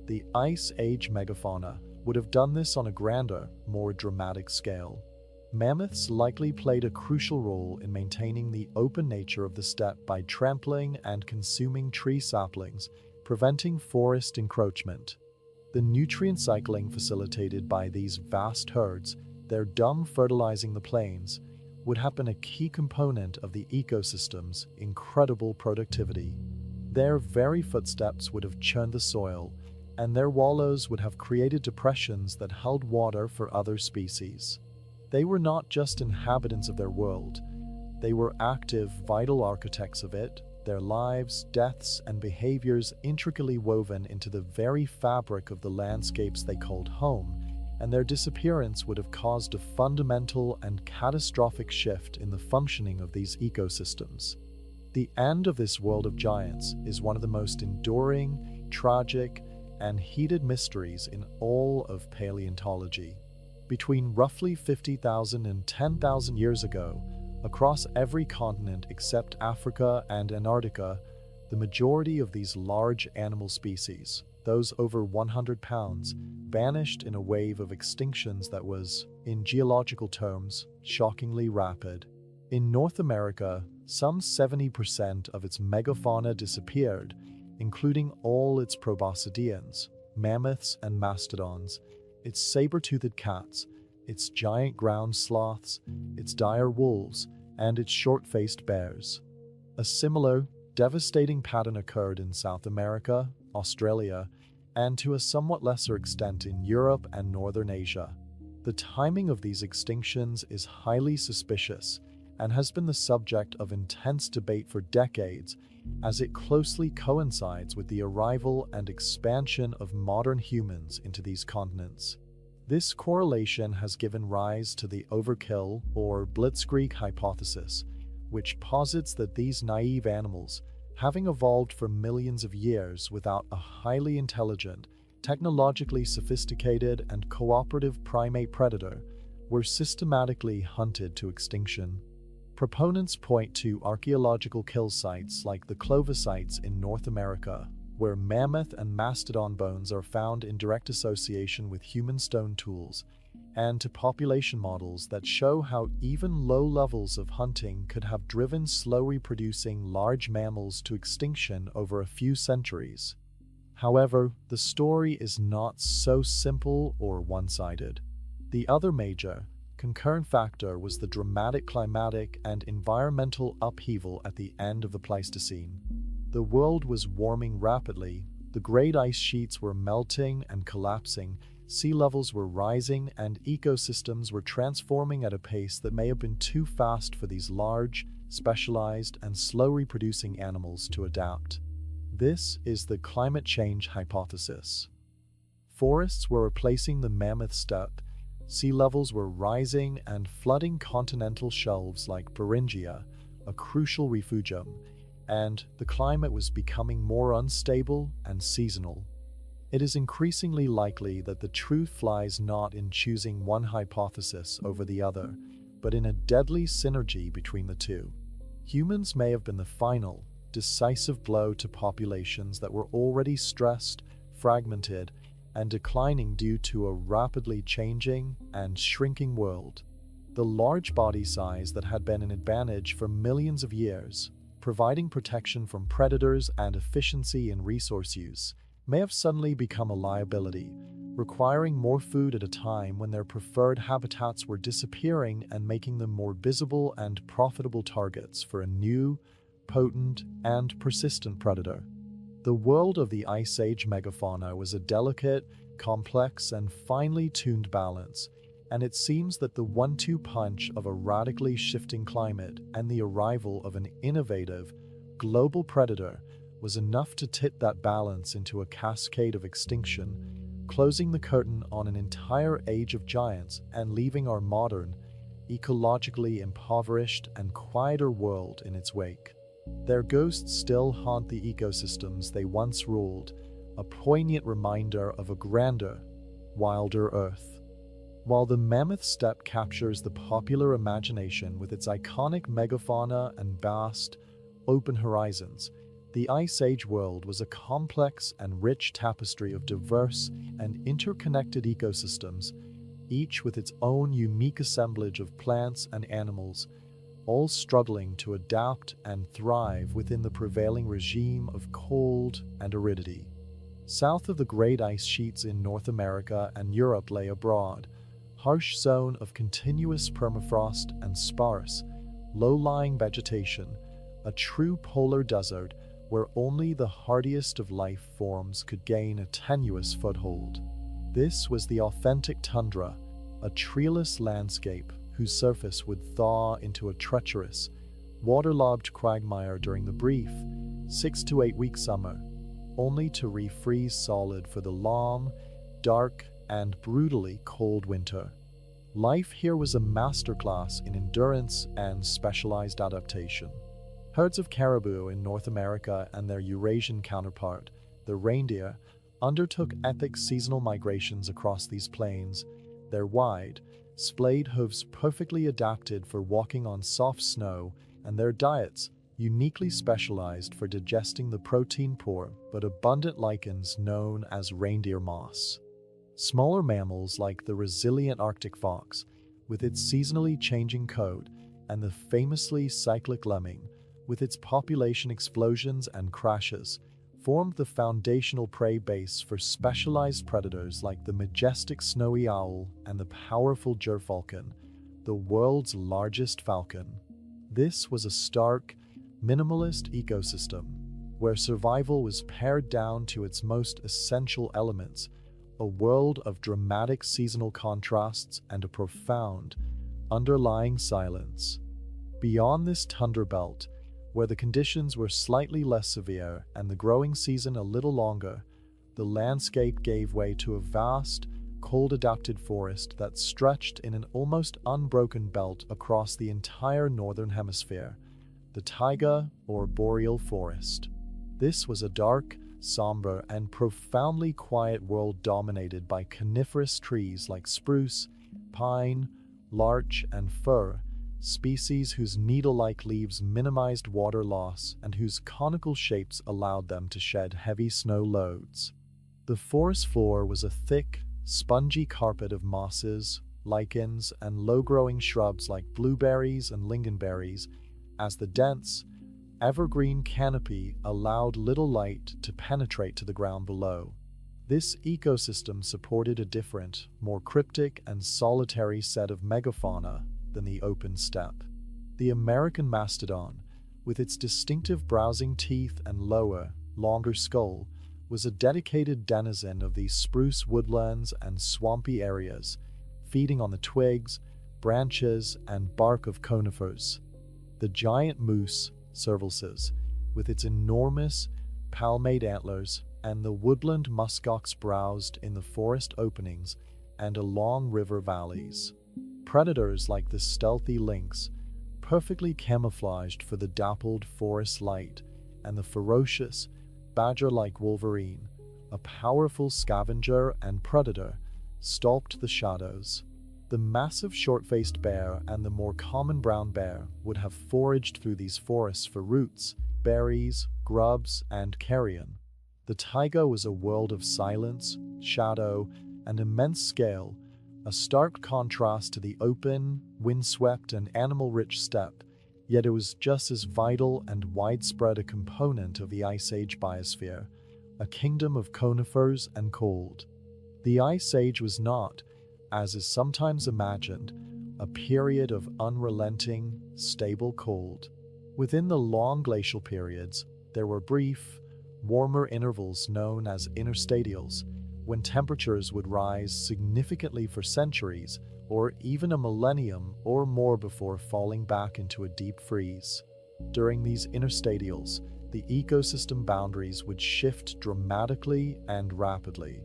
The Ice Age megafauna would have done this on a grander, more dramatic scale. Mammoths likely played a crucial role in maintaining the open nature of the steppe by trampling and consuming tree saplings, preventing forest encroachment. The nutrient cycling facilitated by these vast herds, their dung fertilizing the plains, would have been a key component of the ecosystem's incredible productivity. Their very footsteps would have churned the soil, and their wallows would have created depressions that held water for other species. They were not just inhabitants of their world, they were active, vital architects of it, their lives, deaths, and behaviors intricately woven into the very fabric of the landscapes they called home, and their disappearance would have caused a fundamental and catastrophic shift in the functioning of these ecosystems. The end of this world of giants is one of the most enduring, tragic, and heated mysteries in all of paleontology. Between roughly 50,000 and 10,000 years ago, across every continent except Africa and Antarctica, the majority of these large animal species, those over 100 pounds, vanished in a wave of extinctions that was, in geological terms, shockingly rapid. In North America, some 70% of its megafauna disappeared, including all its proboscideans, mammoths and mastodons, its saber-toothed cats, its giant ground sloths, its dire wolves, and its short-faced bears. A similar, devastating pattern occurred in South America, Australia, and to a somewhat lesser extent in Europe and Northern Asia. The timing of these extinctions is highly suspicious and has been the subject of intense debate for decades, as it closely coincides with the arrival and expansion of modern humans into these continents. This correlation has given rise to the overkill or blitzkrieg hypothesis, which posits that these naive animals, having evolved for millions of years without a highly intelligent, technologically sophisticated, and cooperative primate predator, were systematically hunted to extinction. Proponents point to archaeological kill sites like the Clovis sites in North America, where mammoth and mastodon bones are found in direct association with human stone tools, and to population models that show how even low levels of hunting could have driven slowly producing large mammals to extinction over a few centuries. However, the story is not so simple or one-sided. The other major, concurrent factor was the dramatic climatic and environmental upheaval at the end of the Pleistocene. The world was warming rapidly, the great ice sheets were melting and collapsing, sea levels were rising, and ecosystems were transforming at a pace that may have been too fast for these large, specialized, and slow-reproducing animals to adapt. This is the climate change hypothesis. Forests were replacing the mammoth steppe, sea levels were rising and flooding continental shelves like Beringia, a crucial refugium, and the climate was becoming more unstable and seasonal. It is increasingly likely that the truth lies not in choosing one hypothesis over the other, but in a deadly synergy between the two. Humans may have been the final, decisive blow to populations that were already stressed, fragmented, and declining due to a rapidly changing and shrinking world. The large body size that had been an advantage for millions of years, providing protection from predators and efficiency in resource use, may have suddenly become a liability, requiring more food at a time when their preferred habitats were disappearing and making them more visible and profitable targets for a new, potent, and persistent predator. The world of the Ice Age megafauna was a delicate, complex, and finely tuned balance, and it seems that the one-two punch of a radically shifting climate and the arrival of an innovative, global predator was enough to tip that balance into a cascade of extinction, closing the curtain on an entire age of giants and leaving our modern, ecologically impoverished and quieter world in its wake. Their ghosts still haunt the ecosystems they once ruled, a poignant reminder of a grander, wilder Earth. While the mammoth steppe captures the popular imagination with its iconic megafauna and vast, open horizons, the Ice Age world was a complex and rich tapestry of diverse and interconnected ecosystems, each with its own unique assemblage of plants and animals, all struggling to adapt and thrive within the prevailing regime of cold and aridity. South of the great ice sheets in North America and Europe lay a broad, harsh zone of continuous permafrost and sparse, low-lying vegetation, a true polar desert where only the hardiest of life forms could gain a tenuous foothold. This was the authentic tundra, a treeless landscape whose surface would thaw into a treacherous, waterlogged quagmire during the brief 6 to 8 week summer, only to refreeze solid for the long, dark, and brutally cold winter. Life here was a masterclass in endurance and specialized adaptation. Herds of caribou in North America and their Eurasian counterpart, the reindeer, undertook epic seasonal migrations across these plains, their wide, splayed hooves perfectly adapted for walking on soft snow, and their diets uniquely specialized for digesting the protein-poor but abundant lichens known as reindeer moss. Smaller mammals like the resilient Arctic fox, with its seasonally changing coat, and the famously cyclic lemming, with its population explosions and crashes, formed the foundational prey base for specialized predators like the majestic snowy owl and the powerful gerfalcon, the world's largest falcon. This was a stark, minimalist ecosystem, where survival was pared down to its most essential elements, a world of dramatic seasonal contrasts and a profound, underlying silence. Beyond this tundra belt, Where the conditions were slightly less severe and the growing season a little longer, the landscape gave way to a vast, cold-adapted forest that stretched in an almost unbroken belt across the entire northern hemisphere, the taiga or boreal forest. This was a dark, somber, and profoundly quiet world dominated by coniferous trees like spruce, pine, larch, and fir, species whose needle-like leaves minimized water loss and whose conical shapes allowed them to shed heavy snow loads. The forest floor was a thick, spongy carpet of mosses, lichens, and low-growing shrubs like blueberries and lingonberries, as the dense, evergreen canopy allowed little light to penetrate to the ground below. This ecosystem supported a different, more cryptic and solitary set of megafauna than the open steppe. The American mastodon, with its distinctive browsing teeth and lower, longer skull, was a dedicated denizen of these spruce woodlands and swampy areas, feeding on the twigs, branches, and bark of conifers. The giant moose, cervulses, with its enormous, palmate antlers, and the woodland muskox browsed in the forest openings and along river valleys. Predators like the stealthy lynx, perfectly camouflaged for the dappled forest light, and the ferocious, badger-like wolverine, a powerful scavenger and predator, stalked the shadows. The massive short-faced bear and the more common brown bear would have foraged through these forests for roots, berries, grubs, and carrion. The taiga was a world of silence, shadow, and immense scale, a stark contrast to the open, windswept, and animal-rich steppe, yet it was just as vital and widespread a component of the Ice Age biosphere, a kingdom of conifers and cold. The Ice Age was not, as is sometimes imagined, a period of unrelenting, stable cold. Within the long glacial periods, there were brief, warmer intervals known as interstadials, when temperatures would rise significantly for centuries or even a millennium or more before falling back into a deep freeze. During these interstadials, the ecosystem boundaries would shift dramatically and rapidly.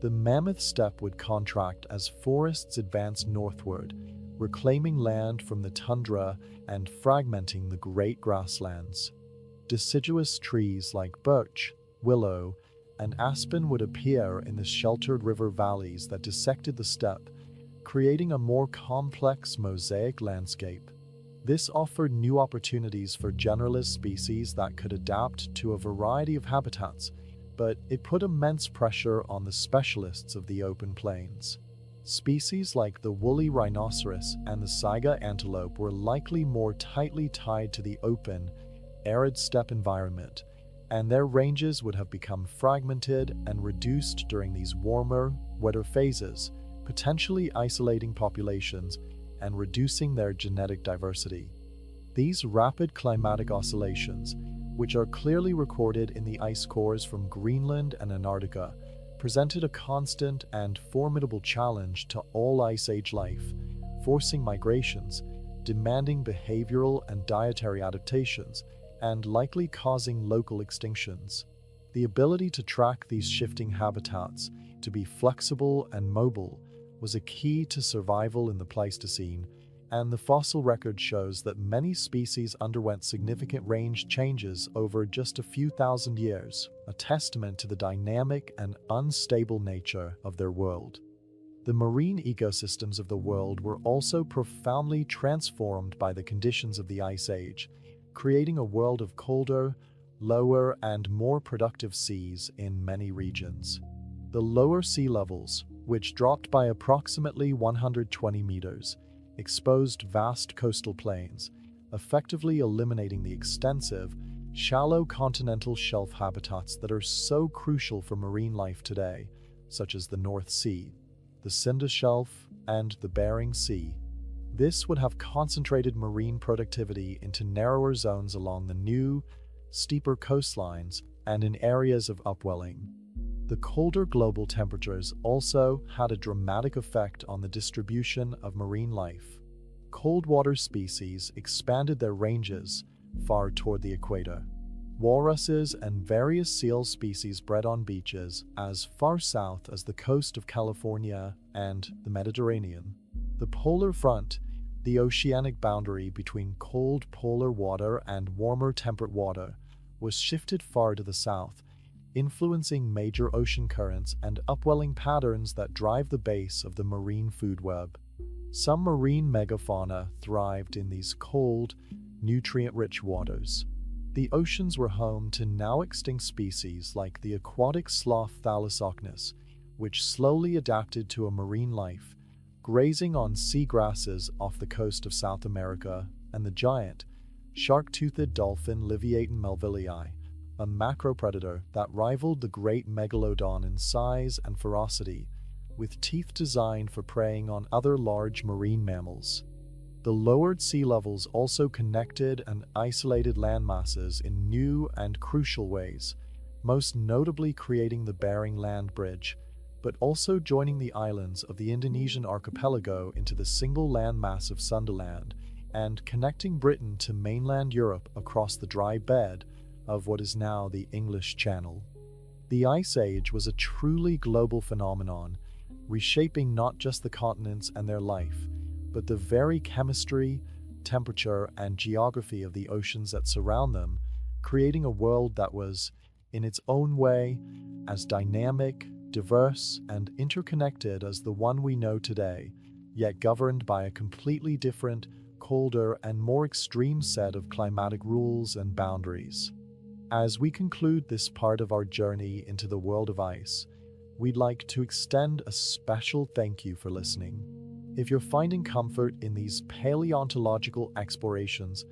The Mammoth steppe would contract as forests advanced northward, reclaiming land from the tundra and fragmenting the great grasslands. Deciduous trees like birch, willow, and aspen would appear in the sheltered river valleys that dissected the steppe, creating a more complex mosaic landscape. This offered new opportunities for generalist species that could adapt to a variety of habitats, but it put immense pressure on the specialists of the open plains. Species like the woolly rhinoceros and the saiga antelope were likely more tightly tied to the open, arid steppe environment, and their ranges would have become fragmented and reduced during these warmer, wetter phases, potentially isolating populations and reducing their genetic diversity. These rapid climatic oscillations, which are clearly recorded in the ice cores from Greenland and Antarctica, presented a constant and formidable challenge to all Ice Age life, forcing migrations, demanding behavioral and dietary adaptations, and likely causing local extinctions. The ability to track these shifting habitats, to be flexible and mobile, was a key to survival in the Pleistocene, and the fossil record shows that many species underwent significant range changes over just a few thousand years, a testament to the dynamic and unstable nature of their world. The marine ecosystems of the world were also profoundly transformed by the conditions of the Ice Age, creating a world of colder, lower, and more productive seas in many regions. The lower sea levels, which dropped by approximately 120 meters, exposed vast coastal plains, effectively eliminating the extensive, shallow continental shelf habitats that are so crucial for marine life today, such as the North Sea, the Cinder Shelf, and the Bering Sea. This would have concentrated marine productivity into narrower zones along the new, steeper coastlines and in areas of upwelling. The colder global temperatures also had a dramatic effect on the distribution of marine life. Cold water species expanded their ranges, far toward the equator. Walruses and various seal species bred on beaches as far south as the coast of California and the Mediterranean. The polar front, the oceanic boundary between cold polar water and warmer temperate water, was shifted far to the south, influencing major ocean currents and upwelling patterns that drive the base of the marine food web. Some marine megafauna thrived in these cold, nutrient-rich waters. The oceans were home to now extinct species like the aquatic sloth Thalassochnus, which slowly adapted to a marine life, grazing on sea grasses off the coast of South America, and the giant, shark-toothed dolphin Liviaton melvillei, a macropredator that rivaled the great megalodon in size and ferocity, with teeth designed for preying on other large marine mammals. The lowered sea levels also connected and isolated land masses in new and crucial ways, most notably creating the Bering Land Bridge, but also joining the islands of the Indonesian archipelago into the single landmass of Sundaland and connecting Britain to mainland Europe across the dry bed of what is now the English Channel. The Ice Age was a truly global phenomenon, reshaping not just the continents and their life, but the very chemistry, temperature, and geography of the oceans that surround them, creating a world that was, in its own way, as dynamic, diverse, and interconnected as the one we know today, yet governed by a completely different, colder, and more extreme set of climatic rules and boundaries. As we conclude this part of our journey into the world of ice, we'd like to extend a special thank you for listening. If you're finding comfort in these paleontological explorations,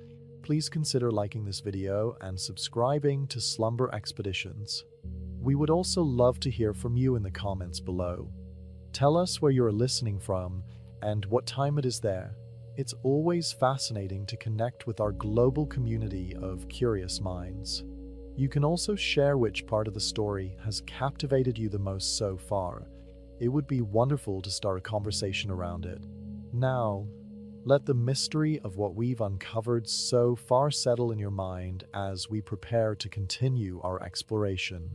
please consider liking this video and subscribing to Slumber Expeditions. We would also love to hear from you in the comments below. Tell us where you're listening from and what time it is there. It's always fascinating to connect with our global community of curious minds. You can also share which part of the story has captivated you the most so far. It would be wonderful to start a conversation around it. Now, let the mystery of what we've uncovered so far settle in your mind as we prepare to continue our exploration.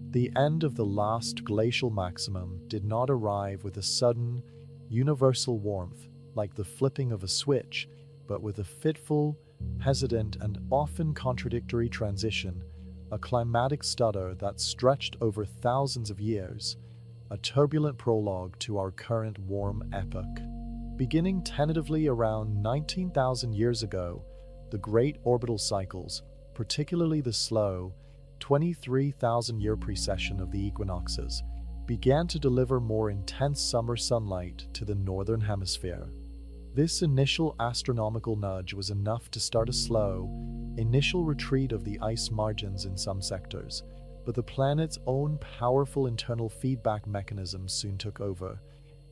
The end of the last glacial maximum did not arrive with a sudden, universal warmth like the flipping of a switch, but with a fitful, hesitant, and often contradictory transition, a climatic stutter that stretched over thousands of years, a turbulent prologue to our current warm epoch. Beginning tentatively around 19,000 years ago, the great orbital cycles, particularly the slow, 23,000-year precession of the equinoxes, began to deliver more intense summer sunlight to the northern hemisphere. This initial astronomical nudge was enough to start a slow, initial retreat of the ice margins in some sectors, but the planet's own powerful internal feedback mechanisms soon took over,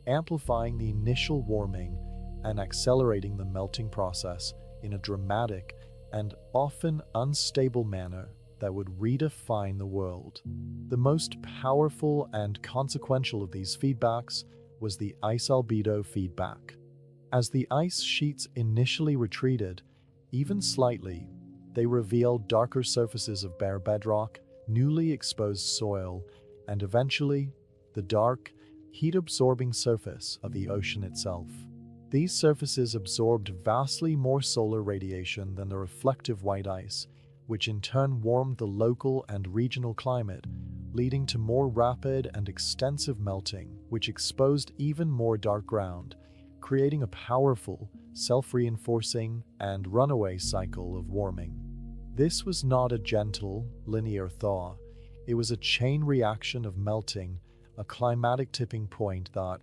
amplifying the initial warming and accelerating the melting process in a dramatic and often unstable manner that would redefine the world. The most powerful and consequential of these feedbacks was the ice albedo feedback. As the ice sheets initially retreated, even slightly, they revealed darker surfaces of bare bedrock, newly exposed soil, and eventually, the dark, heat-absorbing surface of the ocean itself. These surfaces absorbed vastly more solar radiation than the reflective white ice, which in turn warmed the local and regional climate, leading to more rapid and extensive melting, which exposed even more dark ground, creating a powerful, self-reinforcing, and runaway cycle of warming. This was not a gentle, linear thaw. It was a chain reaction of melting, a climatic tipping point that,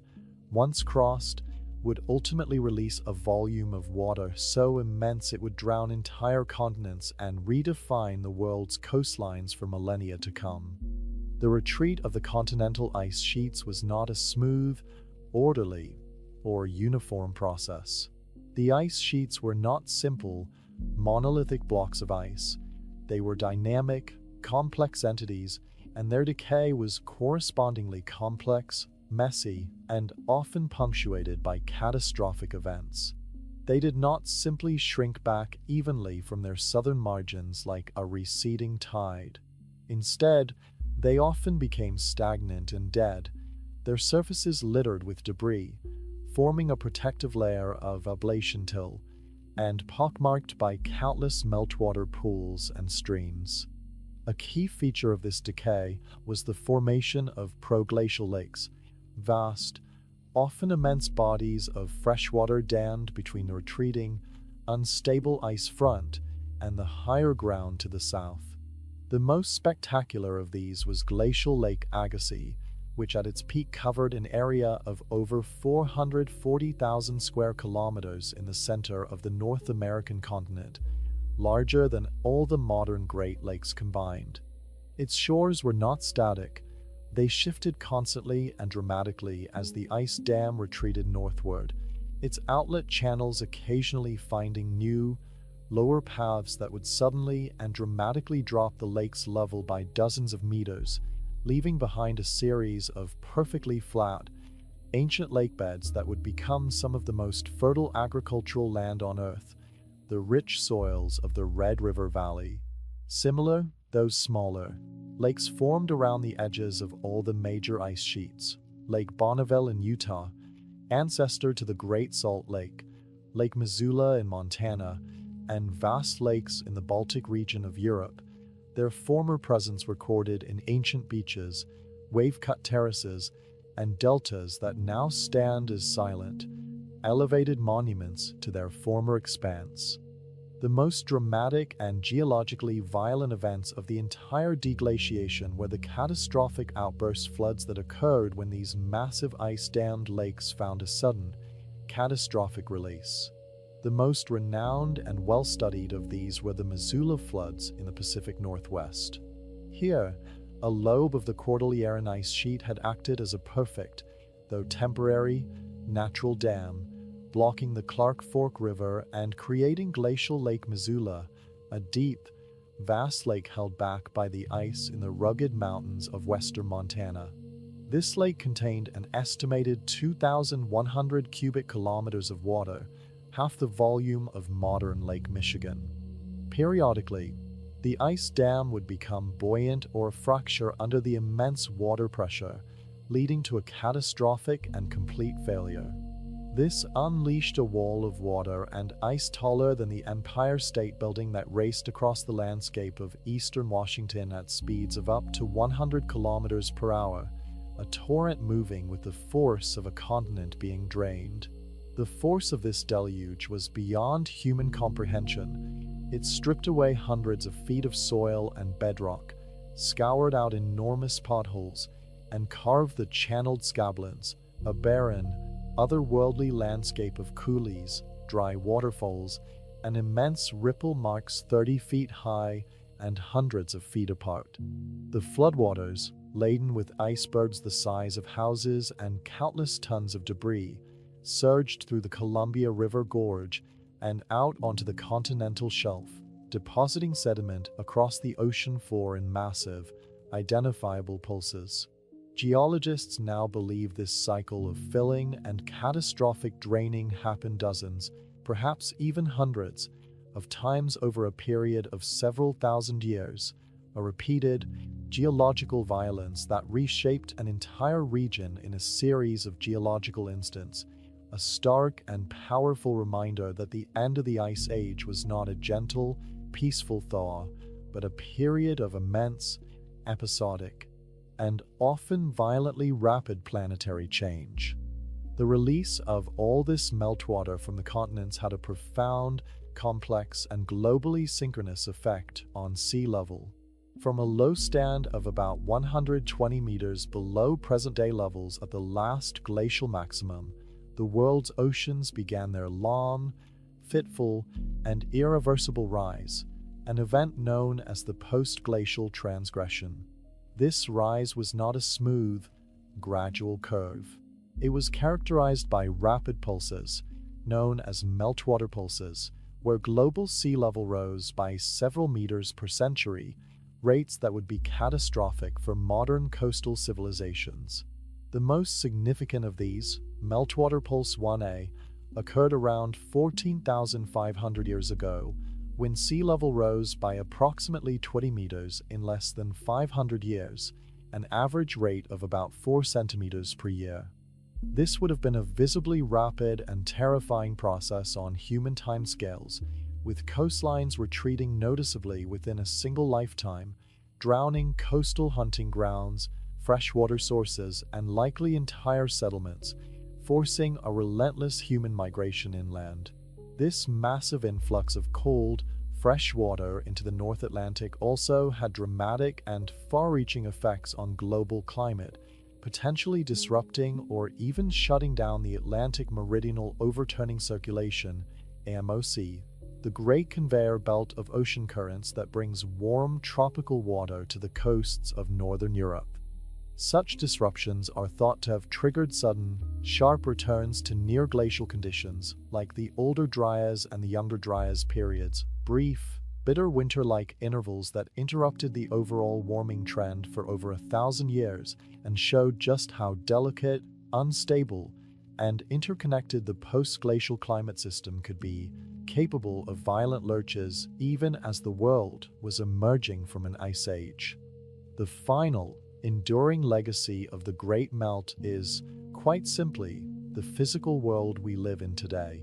once crossed, would ultimately release a volume of water so immense it would drown entire continents and redefine the world's coastlines for millennia to come. The retreat of the continental ice sheets was not a smooth, orderly, or uniform process. The ice sheets were not simple, monolithic blocks of ice. They were dynamic, complex entities, and their decay was correspondingly complex, messy, and often punctuated by catastrophic events. They did not simply shrink back evenly from their southern margins like a receding tide. Instead, they often became stagnant and dead, their surfaces littered with debris, forming a protective layer of ablation till, and pockmarked by countless meltwater pools and streams. A key feature of this decay was the formation of proglacial lakes, vast, often immense bodies of freshwater dammed between the retreating, unstable ice front and the higher ground to the south. The most spectacular of these was Glacial Lake Agassiz, which at its peak covered an area of over 440,000 square kilometers in the center of the North American continent, larger than all the modern Great Lakes combined. Its shores were not static. They shifted constantly and dramatically as the ice dam retreated northward, its outlet channels occasionally finding new, lower paths that would suddenly and dramatically drop the lake's level by dozens of meters, leaving behind a series of perfectly flat, ancient lakebeds that would become some of the most fertile agricultural land on Earth, the rich soils of the Red River Valley. Similar, though smaller, lakes formed around the edges of all the major ice sheets. Lake Bonneville in Utah, ancestor to the Great Salt Lake, Lake Missoula in Montana, and vast lakes in the Baltic region of Europe, their former presence recorded in ancient beaches, wave-cut terraces, and deltas that now stand as silent, elevated monuments to their former expanse. The most dramatic and geologically violent events of the entire deglaciation were the catastrophic outburst floods that occurred when these massive ice-dammed lakes found a sudden, catastrophic release. The most renowned and well-studied of these were the Missoula floods in the Pacific Northwest. Here, a lobe of the Cordilleran ice sheet had acted as a perfect, though temporary, natural dam, blocking the Clark Fork River and creating Glacial Lake Missoula, a deep, vast lake held back by the ice in the rugged mountains of western Montana. This lake contained an estimated 2,100 cubic kilometers of water, half the volume of modern Lake Michigan. Periodically, the ice dam would become buoyant or fracture under the immense water pressure, leading to a catastrophic and complete failure. This unleashed a wall of water and ice taller than the Empire State Building that raced across the landscape of eastern Washington at speeds of up to 100 kilometers per hour, a torrent moving with the force of a continent being drained. The force of this deluge was beyond human comprehension. It stripped away hundreds of feet of soil and bedrock, scoured out enormous potholes, and carved the channeled scablands, a barren, otherworldly landscape of coulees, dry waterfalls, and immense ripple marks 30 feet high and hundreds of feet apart. The floodwaters, laden with icebergs the size of houses and countless tons of debris, surged through the Columbia River Gorge and out onto the continental shelf, depositing sediment across the ocean floor in massive, identifiable pulses. Geologists now believe this cycle of filling and catastrophic draining happened dozens, perhaps even hundreds, of times over a period of several thousand years, a repeated, geological violence that reshaped an entire region in a series of geological instants, a stark and powerful reminder that the end of the Ice Age was not a gentle, peaceful thaw, but a period of immense, episodic, and often violently rapid planetary change. The release of all this meltwater from the continents had a profound, complex, and globally synchronous effect on sea level. From a low stand of about 120 meters below present-day levels at the last glacial maximum, the world's oceans began their long, fitful, and irreversible rise, an event known as the post-glacial transgression. This rise was not a smooth, gradual curve. It was characterized by rapid pulses, known as meltwater pulses, where global sea level rose by several meters per century, rates that would be catastrophic for modern coastal civilizations. The most significant of these, Meltwater Pulse 1A, occurred around 14,500 years ago, when sea level rose by approximately 20 meters in less than 500 years, an average rate of about 4 centimeters per year. This would have been a visibly rapid and terrifying process on human timescales, with coastlines retreating noticeably within a single lifetime, drowning coastal hunting grounds, freshwater sources, and likely entire settlements, forcing a relentless human migration inland. This massive influx of cold, fresh water into the North Atlantic also had dramatic and far-reaching effects on global climate, potentially disrupting or even shutting down the Atlantic Meridional Overturning Circulation, AMOC, the great conveyor belt of ocean currents that brings warm tropical water to the coasts of northern Europe. Such disruptions are thought to have triggered sudden, sharp returns to near-glacial conditions, like the older Dryas and the younger Dryas periods, brief, bitter winter-like intervals that interrupted the overall warming trend for over 1,000 years and showed just how delicate, unstable, and interconnected the post-glacial climate system could be, capable of violent lurches even as the world was emerging from an ice age. The final, enduring legacy of the Great Melt is, quite simply, the physical world we live in today.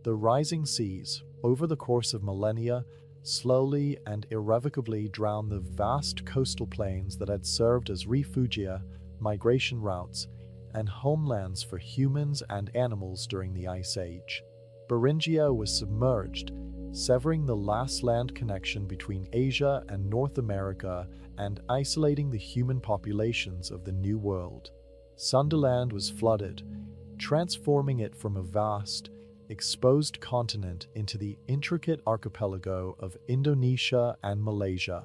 The rising seas, over the course of millennia, slowly and irrevocably drowned the vast coastal plains that had served as refugia, migration routes, and homelands for humans and animals during the Ice Age. Beringia was submerged, severing the last land connection between Asia and North America and isolating the human populations of the New World. Sundaland was flooded, transforming it from a vast, exposed continent into the intricate archipelago of Indonesia and Malaysia.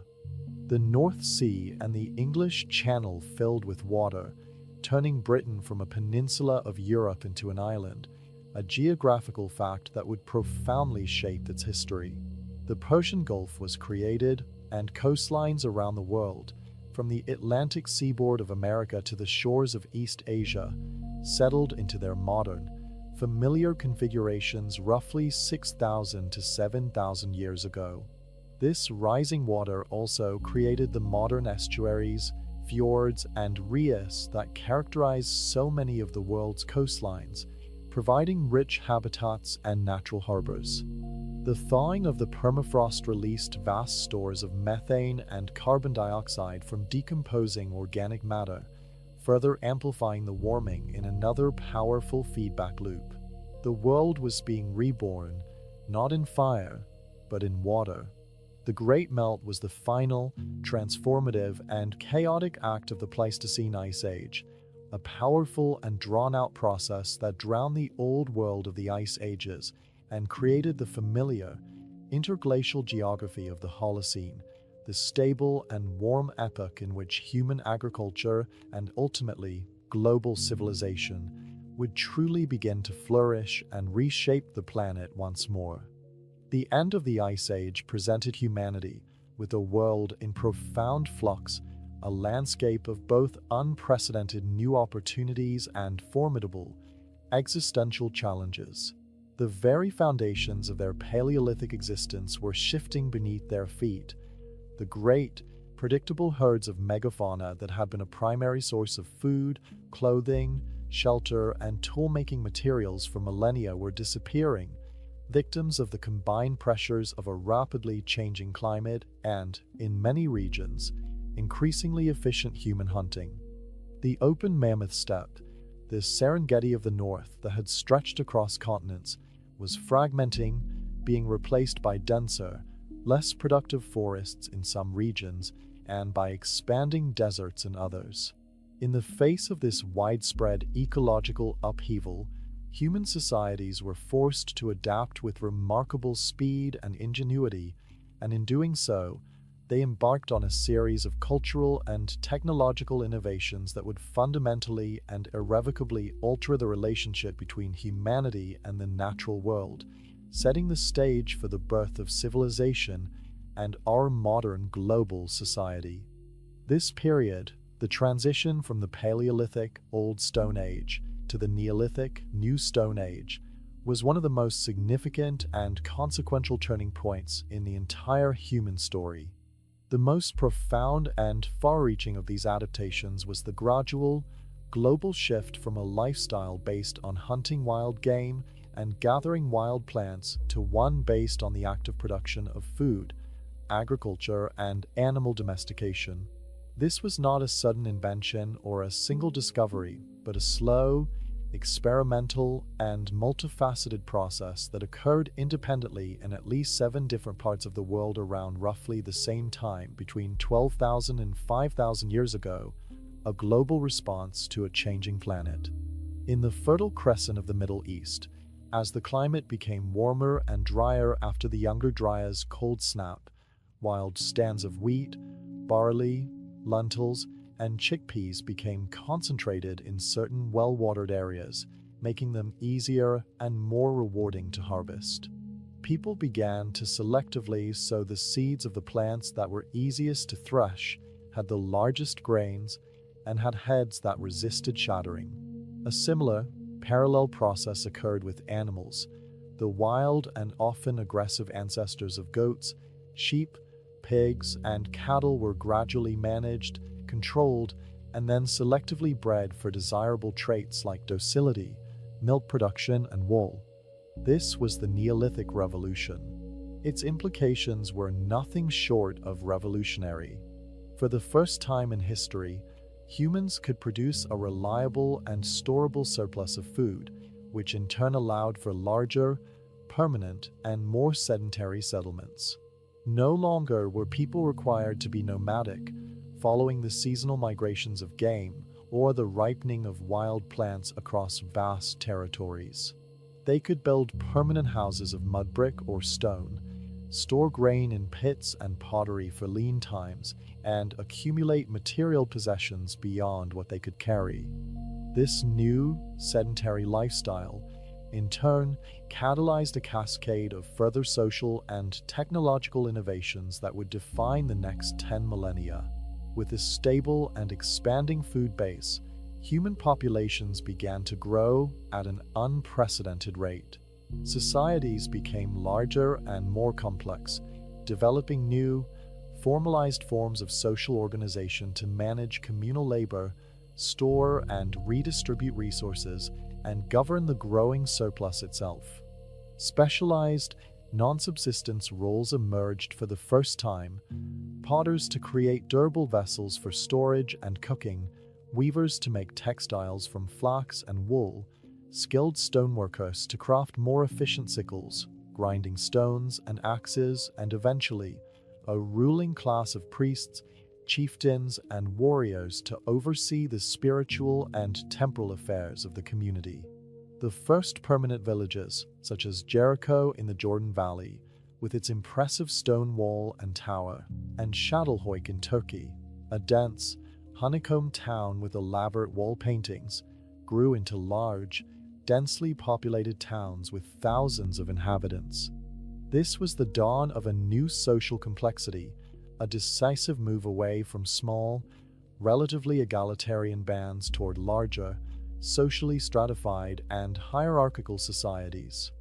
The North Sea and the English Channel filled with water, turning Britain from a peninsula of Europe into an island, a geographical fact that would profoundly shape its history. The Persian Gulf was created, and coastlines around the world, from the Atlantic seaboard of America to the shores of East Asia, settled into their modern, familiar configurations roughly 6,000 to 7,000 years ago. This rising water also created the modern estuaries, fjords, and rias that characterize so many of the world's coastlines, providing rich habitats and natural harbors. The thawing of the permafrost released vast stores of methane and carbon dioxide from decomposing organic matter, further amplifying the warming in another powerful feedback loop. The world was being reborn, not in fire, but in water. The Great Melt was the final, transformative, and chaotic act of the Pleistocene Ice Age, a powerful and drawn-out process that drowned the old world of the Ice Ages and created the familiar, interglacial geography of the Holocene, the stable and warm epoch in which human agriculture and ultimately global civilization would truly begin to flourish and reshape the planet once more. The end of the Ice Age presented humanity with a world in profound flux, a landscape of both unprecedented new opportunities and formidable, existential challenges. The very foundations of their Paleolithic existence were shifting beneath their feet. The great, predictable herds of megafauna that had been a primary source of food, clothing, shelter, and tool-making materials for millennia were disappearing, victims of the combined pressures of a rapidly changing climate and, in many regions, increasingly efficient human hunting. The open Mammoth steppe, this Serengeti of the north that had stretched across continents, was fragmenting, being replaced by denser, less productive forests in some regions and by expanding deserts in others. In the face of this widespread ecological upheaval, human societies were forced to adapt with remarkable speed and ingenuity, and in doing so, they embarked on a series of cultural and technological innovations that would fundamentally and irrevocably alter the relationship between humanity and the natural world, setting the stage for the birth of civilization and our modern global society. This period, the transition from the Paleolithic Old Stone Age to the Neolithic New Stone Age, was one of the most significant and consequential turning points in the entire human story. The most profound and far-reaching of these adaptations was the gradual, global shift from a lifestyle based on hunting wild game and gathering wild plants to one based on the active production of food, agriculture, and animal domestication. This was not a sudden invention or a single discovery, but a slow, experimental, and multifaceted process that occurred independently in at least 7 different parts of the world around roughly the same time between 12,000 and 5,000 years ago, a global response to a changing planet. In the Fertile Crescent of the Middle East, as the climate became warmer and drier after the Younger Dryas cold snap, wild stands of wheat, barley, lentils, and chickpeas became concentrated in certain well-watered areas, making them easier and more rewarding to harvest. People began to selectively sow the seeds of the plants that were easiest to thresh, had the largest grains, and had heads that resisted shattering. A similar, parallel process occurred with animals. The wild and often aggressive ancestors of goats, sheep, pigs, and cattle were gradually managed, controlled, and then selectively bred for desirable traits like docility, milk production, and wool. This was the Neolithic Revolution. Its implications were nothing short of revolutionary. For the first time in history, humans could produce a reliable and storable surplus of food, which in turn allowed for larger, permanent, and more sedentary settlements. No longer were people required to be nomadic, following the seasonal migrations of game or the ripening of wild plants across vast territories. They could build permanent houses of mud brick or stone, store grain in pits and pottery for lean times, and accumulate material possessions beyond what they could carry. This new, sedentary lifestyle, in turn, catalyzed a cascade of further social and technological innovations that would define the next 10 millennia. With a stable and expanding food base, human populations began to grow at an unprecedented rate. Societies became larger and more complex, developing new, formalized forms of social organization to manage communal labor, store and redistribute resources, and govern the growing surplus itself. Specialized, non-subsistence roles emerged for the first time: potters to create durable vessels for storage and cooking, weavers to make textiles from flax and wool, skilled stoneworkers to craft more efficient sickles, grinding stones and axes, and eventually, a ruling class of priests, chieftains, and warriors to oversee the spiritual and temporal affairs of the community. The first permanent villages, such as Jericho in the Jordan Valley, with its impressive stone wall and tower, and Çatalhöyük in Turkey, a dense, honeycombed town with elaborate wall paintings, grew into large, densely populated towns with thousands of inhabitants. This was the dawn of a new social complexity, a decisive move away from small, relatively egalitarian bands toward larger, socially stratified and hierarchical societies.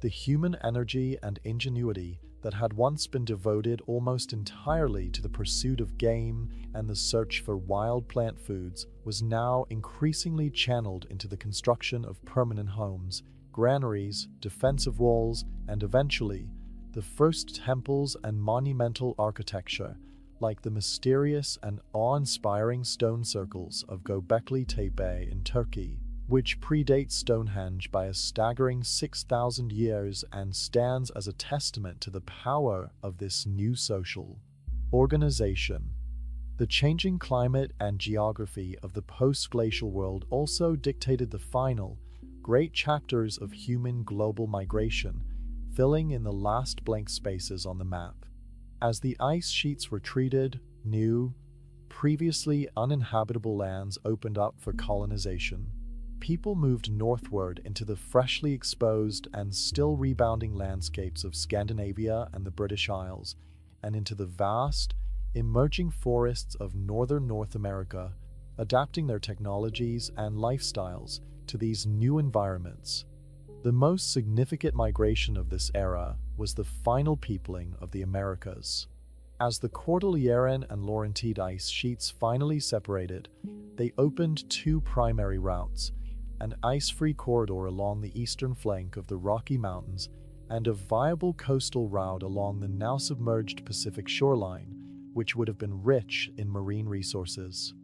The human energy and ingenuity that had once been devoted almost entirely to the pursuit of game and the search for wild plant foods was now increasingly channeled into the construction of permanent homes, granaries, defensive walls, and eventually, the first temples and monumental architecture, like the mysterious and awe-inspiring stone circles of Göbekli Tepe in Turkey, which predates Stonehenge by a staggering 6,000 years and stands as a testament to the power of this new social organization. The changing climate and geography of the post-glacial world also dictated the final, great chapters of human global migration, filling in the last blank spaces on the map. As the ice sheets retreated, new, previously uninhabitable lands opened up for colonization. People moved northward into the freshly exposed and still rebounding landscapes of Scandinavia and the British Isles, and into the vast, emerging forests of northern North America, adapting their technologies and lifestyles to these new environments. The most significant migration of this era was the final peopling of the Americas. As the Cordilleran and Laurentide ice sheets finally separated, they opened two primary routes: an ice-free corridor along the eastern flank of the Rocky Mountains and a viable coastal route along the now submerged Pacific shoreline, which would have been rich in marine resources.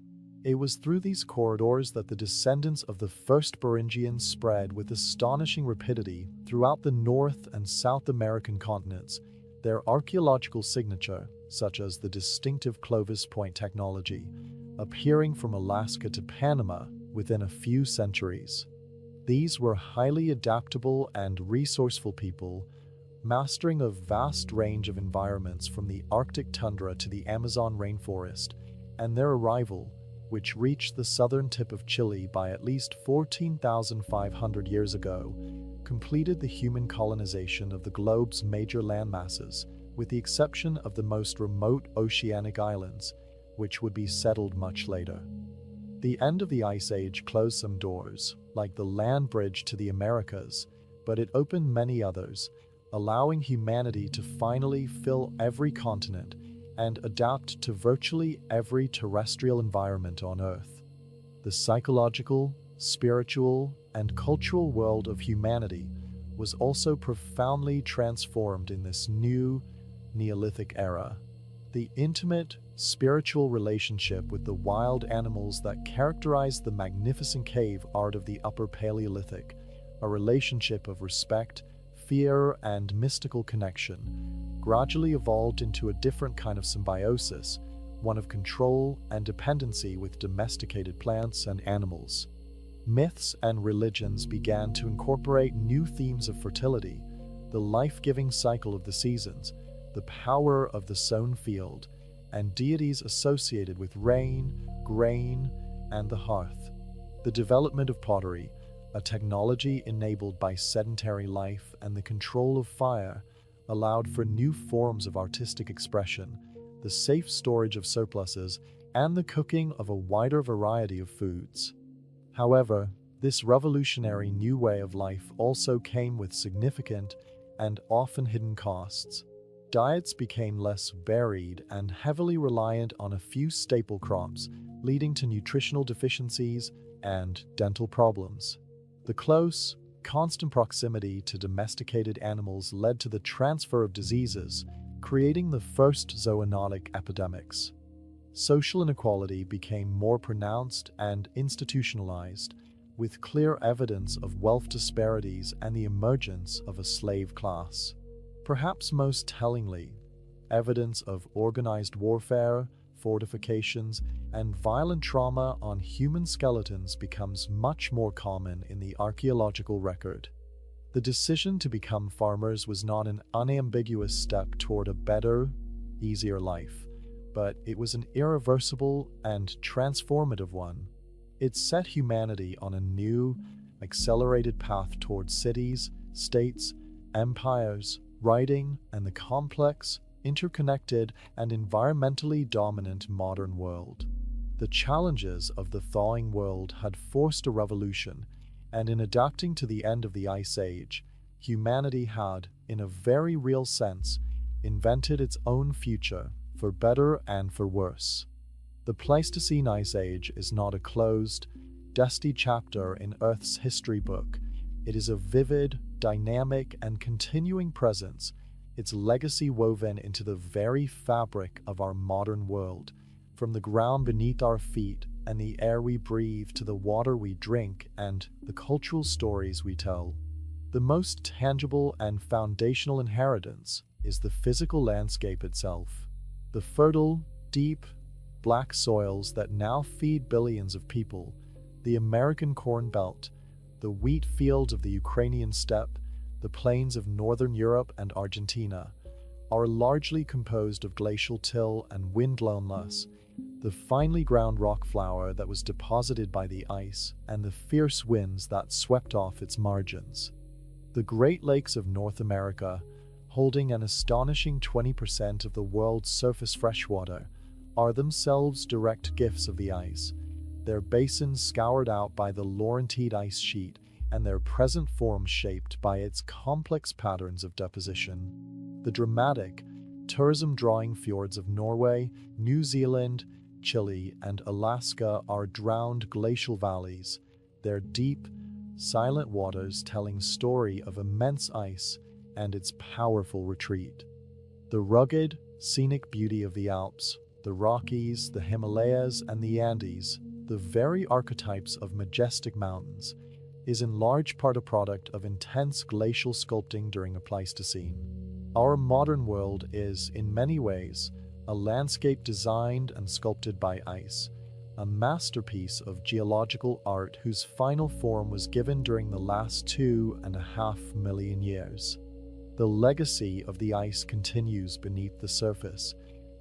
It was through these corridors that the descendants of the first Beringians spread with astonishing rapidity throughout the North and South American continents, their archaeological signature, such as the distinctive Clovis Point technology, appearing from Alaska to Panama within a few centuries. These were highly adaptable and resourceful people, mastering a vast range of environments from the Arctic tundra to the Amazon rainforest, and their arrival, which reached the southern tip of Chile by at least 14,500 years ago, completed the human colonization of the globe's major landmasses, with the exception of the most remote oceanic islands, which would be settled much later. The end of the Ice Age closed some doors, like the land bridge to the Americas, but it opened many others, allowing humanity to finally fill every continent and adapt to virtually every terrestrial environment on Earth. The psychological, spiritual, and cultural world of humanity was also profoundly transformed in this new Neolithic era. The intimate, spiritual relationship with the wild animals that characterized the magnificent cave art of the Upper Paleolithic, a relationship of respect, fear, and mystical connection, gradually evolved into a different kind of symbiosis, one of control and dependency with domesticated plants and animals. Myths and religions began to incorporate new themes of fertility, the life-giving cycle of the seasons, the power of the sown field, and deities associated with rain, grain, and the hearth. The development of pottery, a technology enabled by sedentary life and the control of fire, allowed for new forms of artistic expression, the safe storage of surpluses, and the cooking of a wider variety of foods. However, this revolutionary new way of life also came with significant and often hidden costs. Diets became less varied and heavily reliant on a few staple crops, leading to nutritional deficiencies and dental problems. The close, constant proximity to domesticated animals led to the transfer of diseases, creating the first zoonotic epidemics. Social inequality became more pronounced and institutionalized, with clear evidence of wealth disparities and the emergence of a slave class. Perhaps most tellingly, evidence of organized warfare, fortifications, and violent trauma on human skeletons becomes much more common in the archaeological record. The decision to become farmers was not an unambiguous step toward a better, easier life, but it was an irreversible and transformative one. It set humanity on a new, accelerated path towards cities, states, empires, writing, and the complex, interconnected, and environmentally dominant modern world. The challenges of the thawing world had forced a revolution, and in adapting to the end of the Ice Age, humanity had, in a very real sense, invented its own future, for better and for worse. The Pleistocene Ice Age is not a closed, dusty chapter in Earth's history book. It is a vivid, dynamic, and continuing presence, its legacy woven into the very fabric of our modern world, from the ground beneath our feet and the air we breathe to the water we drink and the cultural stories we tell. The most tangible and foundational inheritance is the physical landscape itself. The fertile, deep, black soils that now feed billions of people, the American Corn Belt, the wheat fields of the Ukrainian steppe, the plains of northern Europe and Argentina, are largely composed of glacial till and wind-blown loess, the finely ground rock flour that was deposited by the ice, and the fierce winds that swept off its margins. The Great Lakes of North America, holding an astonishing 20% of the world's surface freshwater, are themselves direct gifts of the ice, their basins scoured out by the Laurentide ice sheet and their present form shaped by its complex patterns of deposition. The dramatic, tourism-drawing fjords of Norway, New Zealand, Chile, and Alaska are drowned glacial valleys, their deep, silent waters telling story of immense ice and its powerful retreat. The rugged, scenic beauty of the Alps, the Rockies, the Himalayas, and the Andes, the very archetypes of majestic mountains, is in large part a product of intense glacial sculpting during a Pleistocene. Our modern world is, in many ways, a landscape designed and sculpted by ice, a masterpiece of geological art whose final form was given during the last 2.5 million years. The legacy of the ice continues beneath the surface,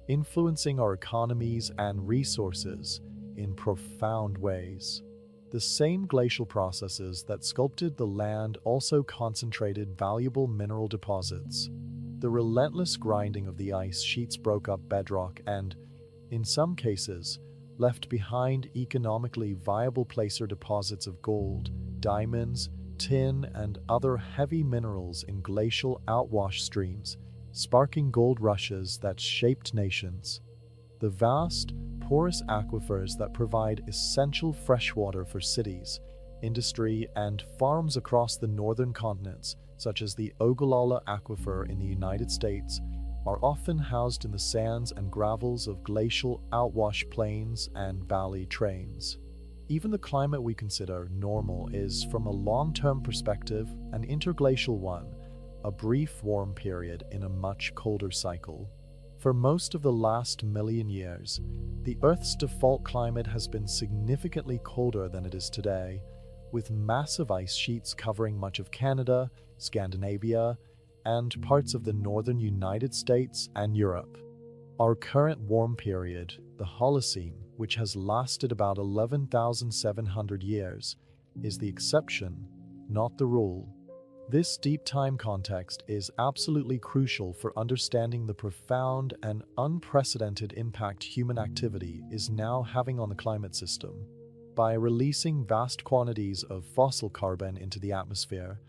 influencing our economies and resources in profound ways. The same glacial processes that sculpted the land also concentrated valuable mineral deposits. The relentless grinding of the ice sheets broke up bedrock and, in some cases, left behind economically viable placer deposits of gold, diamonds, tin, and other heavy minerals in glacial outwash streams, sparking gold rushes that shaped nations. The vast, porous aquifers that provide essential freshwater for cities, industry, and farms across the northern continents, such as the Ogallala Aquifer in the United States, are often housed in the sands and gravels of glacial outwash plains and valley trains. Even the climate we consider normal is, from a long-term perspective, an interglacial one, a brief warm period in a much colder cycle. For most of the last million years, the Earth's default climate has been significantly colder than it is today, with massive ice sheets covering much of Canada, Scandinavia, and parts of the northern United States and Europe. Our current warm period, the Holocene, which has lasted about 11,700 years, is the exception, not the rule. This deep time context is absolutely crucial for understanding the profound and unprecedented impact human activity is now having on the climate system. By releasing vast quantities of fossil carbon into the atmosphere,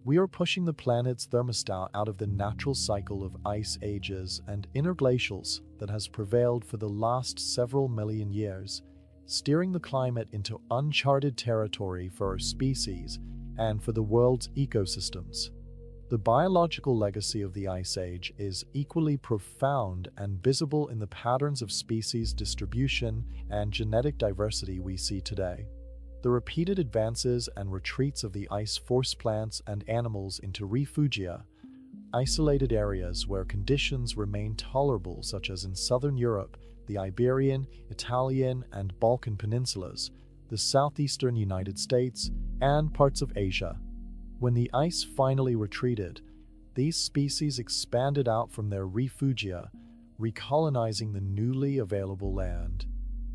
we are pushing the planet's thermostat out of the natural cycle of ice ages and interglacials that has prevailed for the last several million years, steering the climate into uncharted territory for our species and for the world's ecosystems. The biological legacy of the Ice Age is equally profound and visible in the patterns of species distribution and genetic diversity we see today. The repeated advances and retreats of the ice forced plants and animals into refugia, isolated areas where conditions remain tolerable, such as in southern Europe, the Iberian, Italian, and Balkan peninsulas, the southeastern United States, and parts of Asia. When the ice finally retreated, these species expanded out from their refugia, recolonizing the newly available land.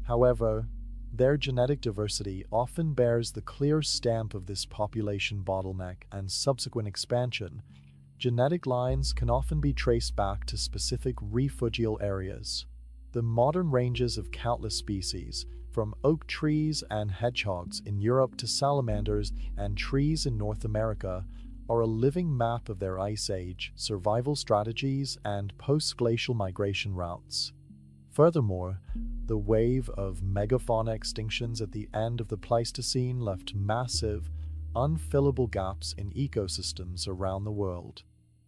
However, their genetic diversity often bears the clear stamp of this population bottleneck and subsequent expansion. Genetic lines can often be traced back to specific refugial areas. The modern ranges of countless species, from oak trees and hedgehogs in Europe to salamanders and trees in North America, are a living map of their ice age, survival strategies, and post-glacial migration routes. Furthermore, the wave of megafauna extinctions at the end of the Pleistocene left massive, unfillable gaps in ecosystems around the world.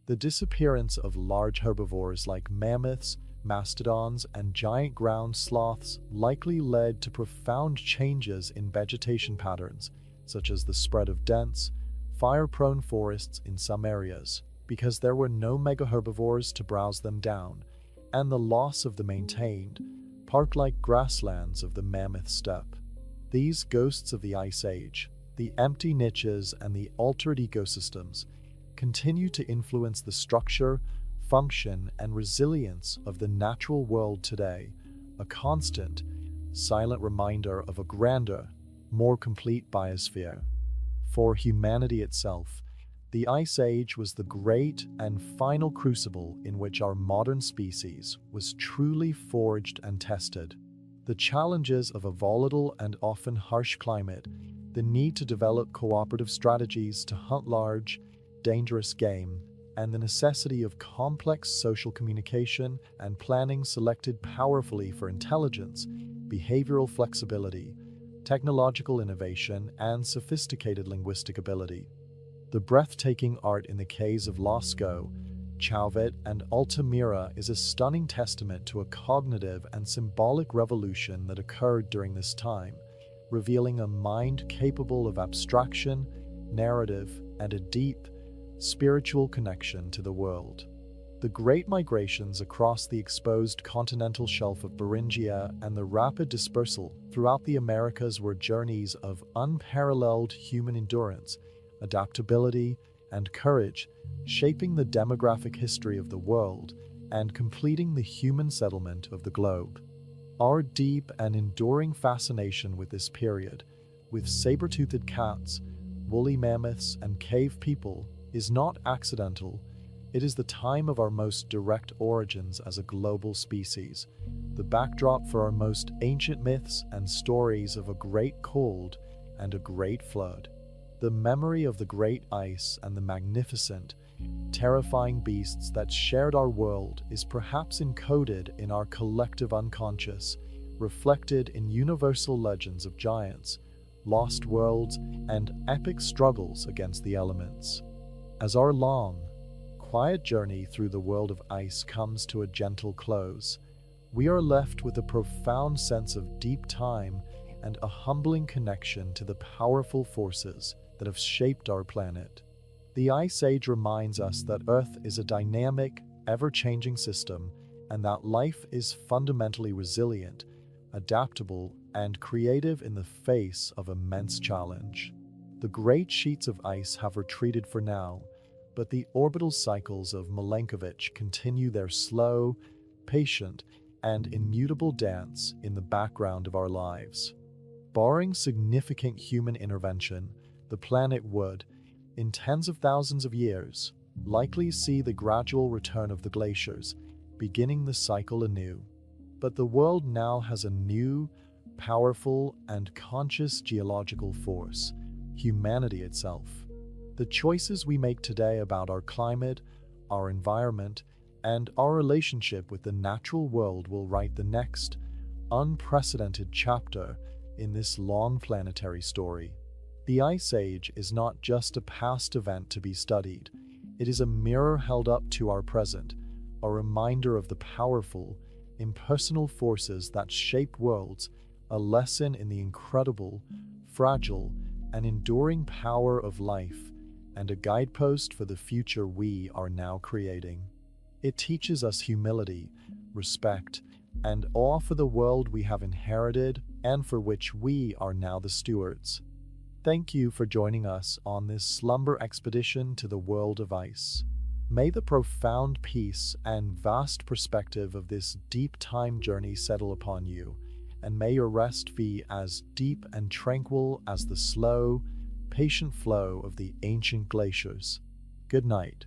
The disappearance of large herbivores like mammoths, mastodons, and giant ground sloths likely led to profound changes in vegetation patterns, such as the spread of dense, fire-prone forests in some areas, because there were no megaherbivores to browse them down, and the loss of the maintained, park-like grasslands of the Mammoth Steppe. These ghosts of the Ice Age, the empty niches and the altered ecosystems, continue to influence the structure, function, and resilience of the natural world today, a constant, silent reminder of a grander, more complete biosphere. For humanity itself, the Ice Age was the great and final crucible in which our modern species was truly forged and tested. The challenges of a volatile and often harsh climate the need to develop cooperative strategies to hunt large, dangerous game, and the necessity of complex social communication and planning selected powerfully for intelligence, behavioral flexibility, technological innovation, and sophisticated linguistic ability. The breathtaking art in the caves of Lascaux, Chauvet, and Altamira is a stunning testament to a cognitive and symbolic revolution that occurred during this time, revealing a mind capable of abstraction, narrative, and a deep, spiritual connection to the world. The great migrations across the exposed continental shelf of Beringia and the rapid dispersal throughout the Americas were journeys of unparalleled human endurance, adaptability, and courage, shaping the demographic history of the world and completing the human settlement of the globe. Our deep and enduring fascination with this period, with saber-toothed cats, woolly mammoths, and cave people, is not accidental. It is the time of our most direct origins as a global species, the backdrop for our most ancient myths and stories of a great cold and a great flood. The memory of the great ice and the magnificent, terrifying beasts that shared our world is perhaps encoded in our collective unconscious, reflected in universal legends of giants, lost worlds, and epic struggles against the elements. As our long, quiet journey through the world of ice comes to a gentle close, we are left with a profound sense of deep time and a humbling connection to the powerful forces that have shaped our planet. The Ice Age reminds us that Earth is a dynamic, ever-changing system and that life is fundamentally resilient, adaptable, and creative in the face of immense challenge. The great sheets of ice have retreated for now, but the orbital cycles of Milankovitch continue their slow, patient, and immutable dance in the background of our lives. Barring significant human intervention, the planet would, in tens of thousands of years, likely see the gradual return of the glaciers, beginning the cycle anew. But the world now has a new, powerful, and conscious geological force, humanity itself. The choices we make today about our climate, our environment, and our relationship with the natural world will write the next, unprecedented chapter in this long planetary story. The Ice Age is not just a past event to be studied. It is a mirror held up to our present, a reminder of the powerful, impersonal forces that shape worlds, a lesson in the incredible, fragile, and enduring power of life, and a guidepost for the future we are now creating. It teaches us humility, respect, and awe for the world we have inherited and for which we are now the stewards. Thank you for joining us on this slumber expedition to the world of ice. May the profound peace and vast perspective of this deep time journey settle upon you, and may your rest be as deep and tranquil as the slow, patient flow of the ancient glaciers. Good night.